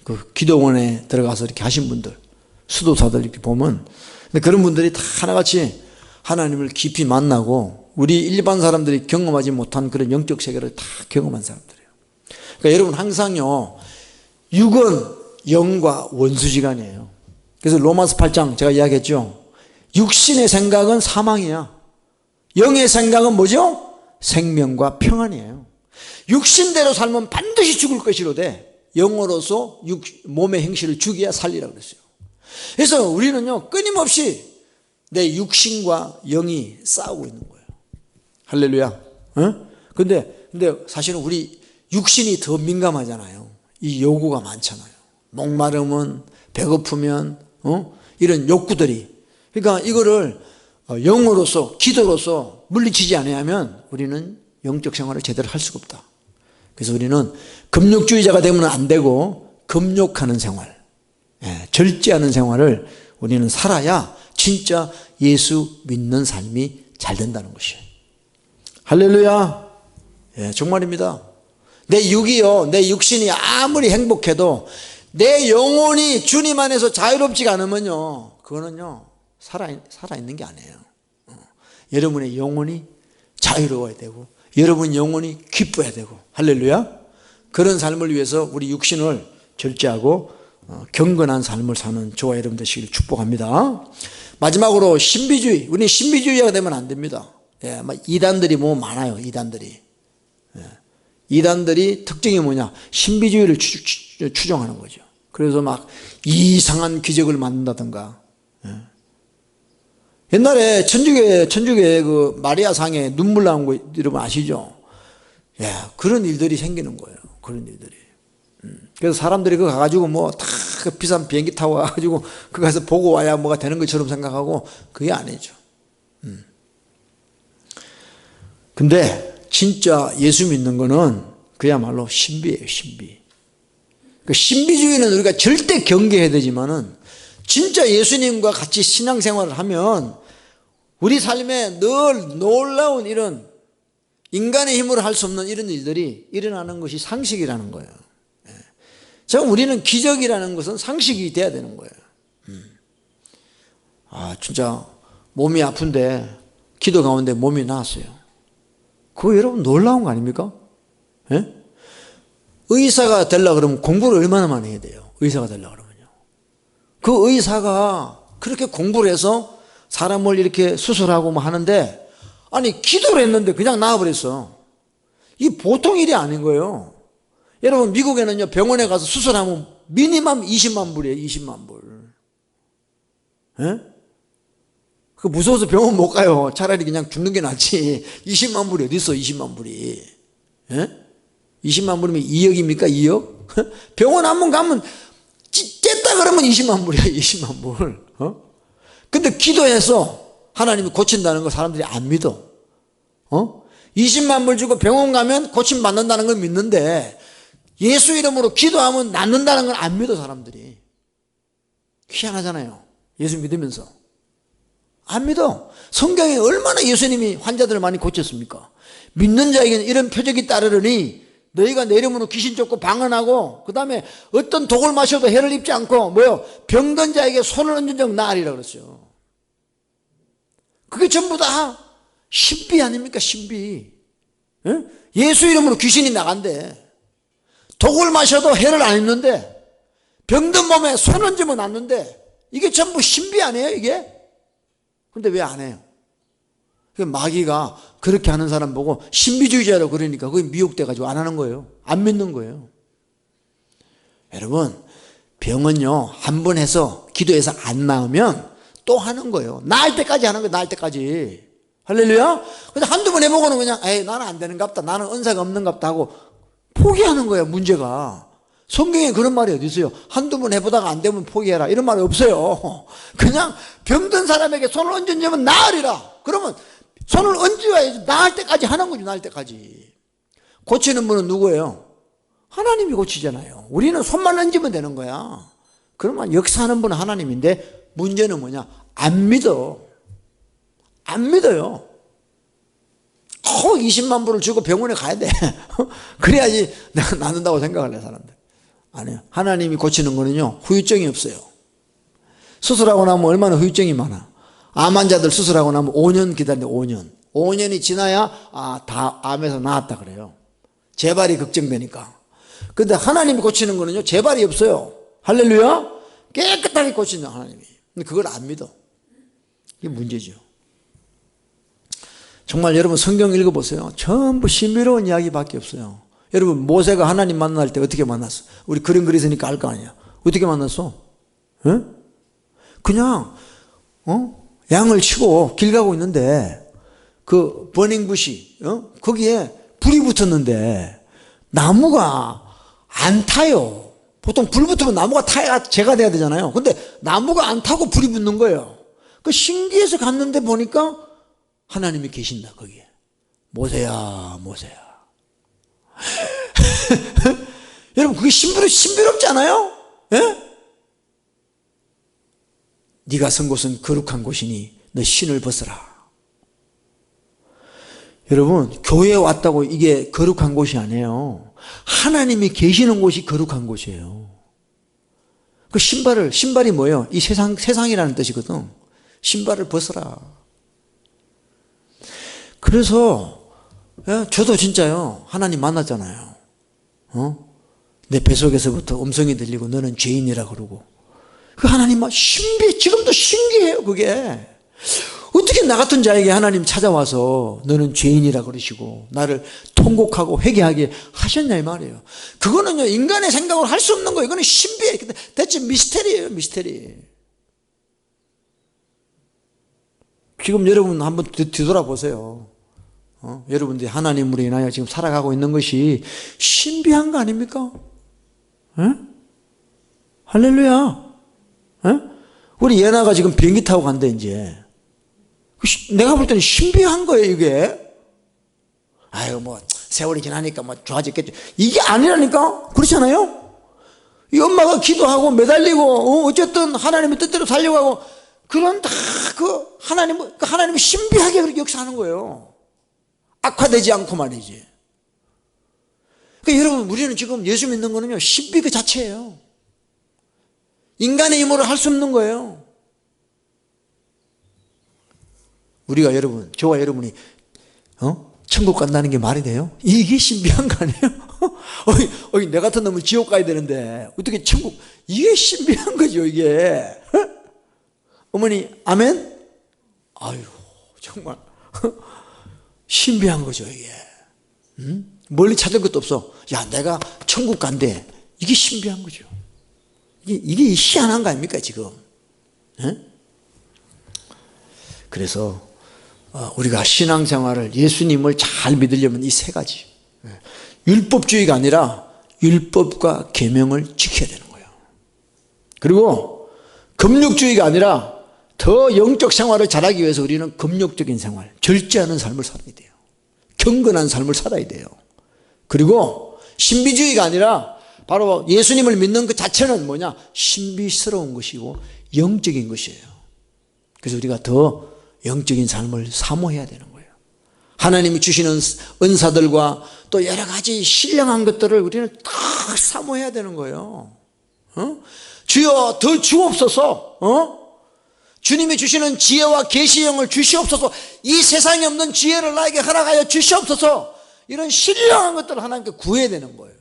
그 기도원에 들어가서 이렇게 하신 분들, 수도사들 이렇게 보면, 근데 그런 분들이 다 하나같이 하나님을 깊이 만나고, 우리 일반 사람들이 경험하지 못한 그런 영적 세계를 다 경험한 사람들이에요. 그러니까 여러분 항상요, 육은 영과 원수지간이에요. 그래서 로마서 8장 제가 이야기했죠. 육신의 생각은 사망이야. 영의 생각은 뭐죠? 생명과 평안이에요. 육신대로 살면 반드시 죽을 것이로되 영으로서 몸의 행실을 죽여야 살리라고 그랬어요. 그래서 우리는요, 끊임없이 내 육신과 영이 싸우고 있는 거예요. 할렐루야. 근데 사실은 우리 육신이 더 민감하잖아요. 이 요구가 많잖아요. 목마르면, 배고프면, 이런 욕구들이. 그러니까 이거를 영으로서, 기도로서 물리치지 않으면 우리는 영적 생활을 제대로 할 수가 없다. 그래서 우리는 금욕주의자가 되면 안 되고, 금욕하는 생활, 절제하는 생활을 우리는 살아야 진짜 예수 믿는 삶이 잘 된다는 것이에요. 할렐루야. 정말입니다. 내 육이요, 내 육신이 아무리 행복해도 내 영혼이 주님 안에서 자유롭지가 않으면요, 그거는요, 살아있는 게 아니에요. 여러분의 영혼이 자유로워야 되고, 여러분 영혼이 기뻐야 되고, 할렐루야. 그런 삶을 위해서 우리 육신을 절제하고 경건한 삶을 사는 저와 여러분 되시길 축복합니다. 마지막으로 신비주의. 우리는 신비주의가 되면 안 됩니다. 이단들이 뭐 많아요. 이단들이 특징이 뭐냐? 신비주의를 추종하는 거죠. 그래서 막 이상한 기적을 만든다든가. 옛날에 천주교의 그 마리아 상에 눈물 나온 거 여러분 아시죠? 그런 일들이 생기는 거예요. 그런 일들이. 그래서 사람들이 그거 가가지고 뭐 다 그 비싼 비행기 타고 가가지고 그거 가서 보고 와야 뭐가 되는 것처럼 생각하고 그게 아니죠. 근데 진짜 예수 믿는 거는 그야말로 신비예요, 신비. 그 신비주의는 우리가 절대 경계해야 되지만은 진짜 예수님과 같이 신앙생활을 하면 우리 삶에 늘 놀라운 이런 인간의 힘으로 할 수 없는 이런 일들이 일어나는 것이 상식이라는 거예요. 자, 우리는 기적이라는 것은 상식이 돼야 되는 거예요. 진짜 몸이 아픈데 기도 가운데 몸이 나았어요. 그거 여러분 놀라운 거 아닙니까? 의사가 되려고 그러면 공부를 얼마나 많이 해야 돼요? 의사가 되려고 그러면요. 그 의사가 그렇게 공부를 해서 사람을 이렇게 수술하고 뭐 하는데, 아니 기도를 했는데 그냥 나아버렸어. 이게 보통 일이 아닌 거예요. 여러분 미국에는요, 병원에 가서 수술하면 미니멈 20만 불이에요. 20만 불. 그 무서워서 병원 못 가요. 차라리 그냥 죽는 게 낫지. 20만 불이 어디 있어? 20만 불이. 20만 불이면 2억입니까? 2억? 병원 한 번 가면 쨌다 그러면 20만 불이야. 20만 불. 근데 기도해서 하나님이 고친다는 거 사람들이 안 믿어. 20만 불 주고 병원 가면 고침 받는다는 걸 믿는데 예수 이름으로 기도하면 낫는다는 걸 안 믿어 사람들이. 희한하잖아요. 예수 믿으면서 안 믿어. 성경에 얼마나 예수님이 환자들을 많이 고쳤습니까? 믿는 자에게는 이런 표적이 따르르니 너희가 내 이름으로 귀신 쫓고 방언하고, 그 다음에 어떤 독을 마셔도 해를 입지 않고 병든 자에게 손을 얹은 적 나으리라 그랬어요. 그게 전부 다 신비 아닙니까? 신비. 예수 이름으로 귀신이 나간대. 독을 마셔도 해를 안 입는데, 병든 몸에 손 얹으면 낫는데, 이게 전부 신비 아니에요 이게? 근데 왜 안 해요? 마귀가 그렇게 하는 사람 보고 신비주의자라고 그러니까 그게 미혹돼가지고 안 하는 거예요. 안 믿는 거예요. 여러분, 병은요, 한 번 해서 기도해서 안 나으면 또 하는 거예요. 나을 때까지 하는 거예요. 나을 때까지. 할렐루야. 근데 한두 번 해보고는 그냥 나는 안 되는갑다, 나는 은사가 없는갑다 하고 포기하는 거예요. 문제가 성경에 그런 말이 어디 있어요? 한두 번 해보다가 안 되면 포기해라 이런 말이 없어요. 그냥 병든 사람에게 손을 얹으면 나으리라. 그러면 손을 얹어야지. 나을 때까지 하는 거죠. 나을 때까지. 고치는 분은 누구예요? 하나님이 고치잖아요. 우리는 손만 얹으면 되는 거야. 그러면 역사하는 분은 하나님인데 문제는 뭐냐? 안 믿어. 안 믿어요. 꼭 20만 불을 주고 병원에 가야 돼. 그래야지 내가 낫는다고 생각을 해, 사람들. 아니요. 하나님이 고치는 거는요, 후유증이 없어요. 수술하고 나면 얼마나 후유증이 많아. 암 환자들 수술하고 나면 5년 기다리는데 5년. 5년이 지나야, 다 암에서 나았다 그래요. 재발이 걱정되니까. 근데 하나님이 고치는 거는요, 재발이 없어요. 할렐루야? 깨끗하게 고치는 하나님이. 근데 그걸 안 믿어. 이게 문제죠. 정말 여러분 성경 읽어보세요. 전부 신비로운 이야기밖에 없어요. 여러분 모세가 하나님 만날 때 어떻게 만났어? 우리 그림 그리시니까 알 거 아니야. 어떻게 만났어? 에? 그냥 양을 치고 길 가고 있는데 그 버닝부시 거기에 불이 붙었는데 나무가 안 타요. 보통 불 붙으면 나무가 타야 재가 돼야 되잖아요. 근데 나무가 안 타고 불이 붙는 거예요. 그 신기해서 갔는데 보니까 하나님이 계신다 거기에. 모세야 모세야. 여러분 그게 신비롭지 않아요? 예? 네가 선 곳은 거룩한 곳이니 너 신을 벗어라. 여러분 교회에 왔다고 이게 거룩한 곳이 아니에요. 하나님이 계시는 곳이 거룩한 곳이에요. 그 신발이 뭐예요? 이 세상이라는 뜻이거든. 신발을 벗어라. 그래서 저도 진짜요 하나님 만났잖아요. 내 뱃속에서부터 음성이 들리고 너는 죄인이라 그러고 그 하나님 막 지금도 신기해요. 그게 어떻게 나 같은 자에게 하나님 찾아와서 너는 죄인이라 그러시고 나를 통곡하고 회개하게 하셨냐 이 말이에요. 그거는요 인간의 생각으로 할 수 없는 거예요. 이거는 신비해. 근데 대체 미스테리예요. 미스테리. 지금 여러분 한번 뒤돌아보세요. 여러분들이 하나님으로 인하여 지금 살아가고 있는 것이 신비한 거 아닙니까? 할렐루야. 우리 예나가 지금 비행기 타고 간대 이제. 내가 볼 때는 신비한 거예요 이게. 아유 뭐 세월이 지나니까 뭐 좋아졌겠죠. 이게 아니라니까. 그렇잖아요. 이 엄마가 기도하고 매달리고 어쨌든 하나님의 뜻대로 살려고 하고 그런 다 그 하나님이 신비하게 그렇게 역사하는 거예요. 악화되지 않고 말이지. 그러니까 여러분 우리는 지금 예수 믿는 거는요 신비 그 자체예요. 인간의 힘으로 할 수 없는 거예요. 우리가 여러분 저와 여러분이 천국 간다는 게 말이 돼요? 이게 신비한 거 아니에요? 내 같은 놈은 지옥 가야 되는데 어떻게 천국. 이게 신비한 거죠 이게. 어머니 아멘? 아유 정말 신비한 거죠 이게. 멀리 찾을 것도 없어. 야 내가 천국 간대. 이게 신비한 거죠. 이게 희한한 거 아닙니까 지금. 그래서 우리가 신앙생활을 예수님을 잘 믿으려면 이 세 가지. 율법주의가 아니라 율법과 계명을 지켜야 되는 거예요. 그리고 금욕주의가 아니라 더 영적 생활을 잘하기 위해서 우리는 금욕적인 생활, 절제하는 삶을 살아야 돼요. 경건한 삶을 살아야 돼요. 그리고 신비주의가 아니라 바로 예수님을 믿는 그 자체는 뭐냐? 신비스러운 것이고 영적인 것이에요. 그래서 우리가 더 영적인 삶을 사모해야 되는 거예요. 하나님이 주시는 은사들과 또 여러 가지 신령한 것들을 우리는 다 사모해야 되는 거예요. 주여 더 주옵소서. 주님이 주시는 지혜와 계시의 영을 주시옵소서. 이 세상에 없는 지혜를 나에게 허락하여 주시옵소서. 이런 신령한 것들을 하나님께 구해야 되는 거예요.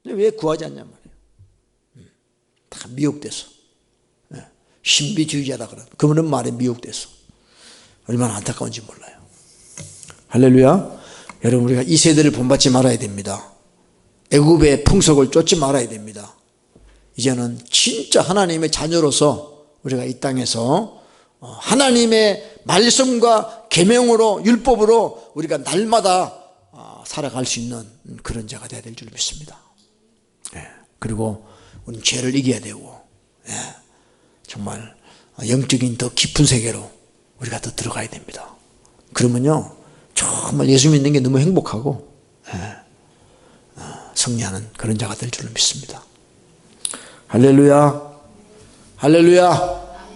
왜 구하지 않냔 말이에요. 다 미혹돼서. 신비주의자라 그러고 그런 말에 미혹돼서 얼마나 안타까운지 몰라요. 할렐루야. 여러분 우리가 이 세대를 본받지 말아야 됩니다. 애굽의 풍속을 쫓지 말아야 됩니다. 이제는 진짜 하나님의 자녀로서 우리가 이 땅에서 하나님의 말씀과 계명으로 율법으로 우리가 날마다 살아갈 수 있는 그런 자가 되어야 될 줄 믿습니다. 그리고 우리는 죄를 이겨야 되고, 정말 영적인 더 깊은 세계로 우리가 더 들어가야 됩니다. 그러면요, 정말 예수 믿는 게 너무 행복하고 승리하는 그런 자가 될 줄을 믿습니다. 할렐루야, 할렐루야.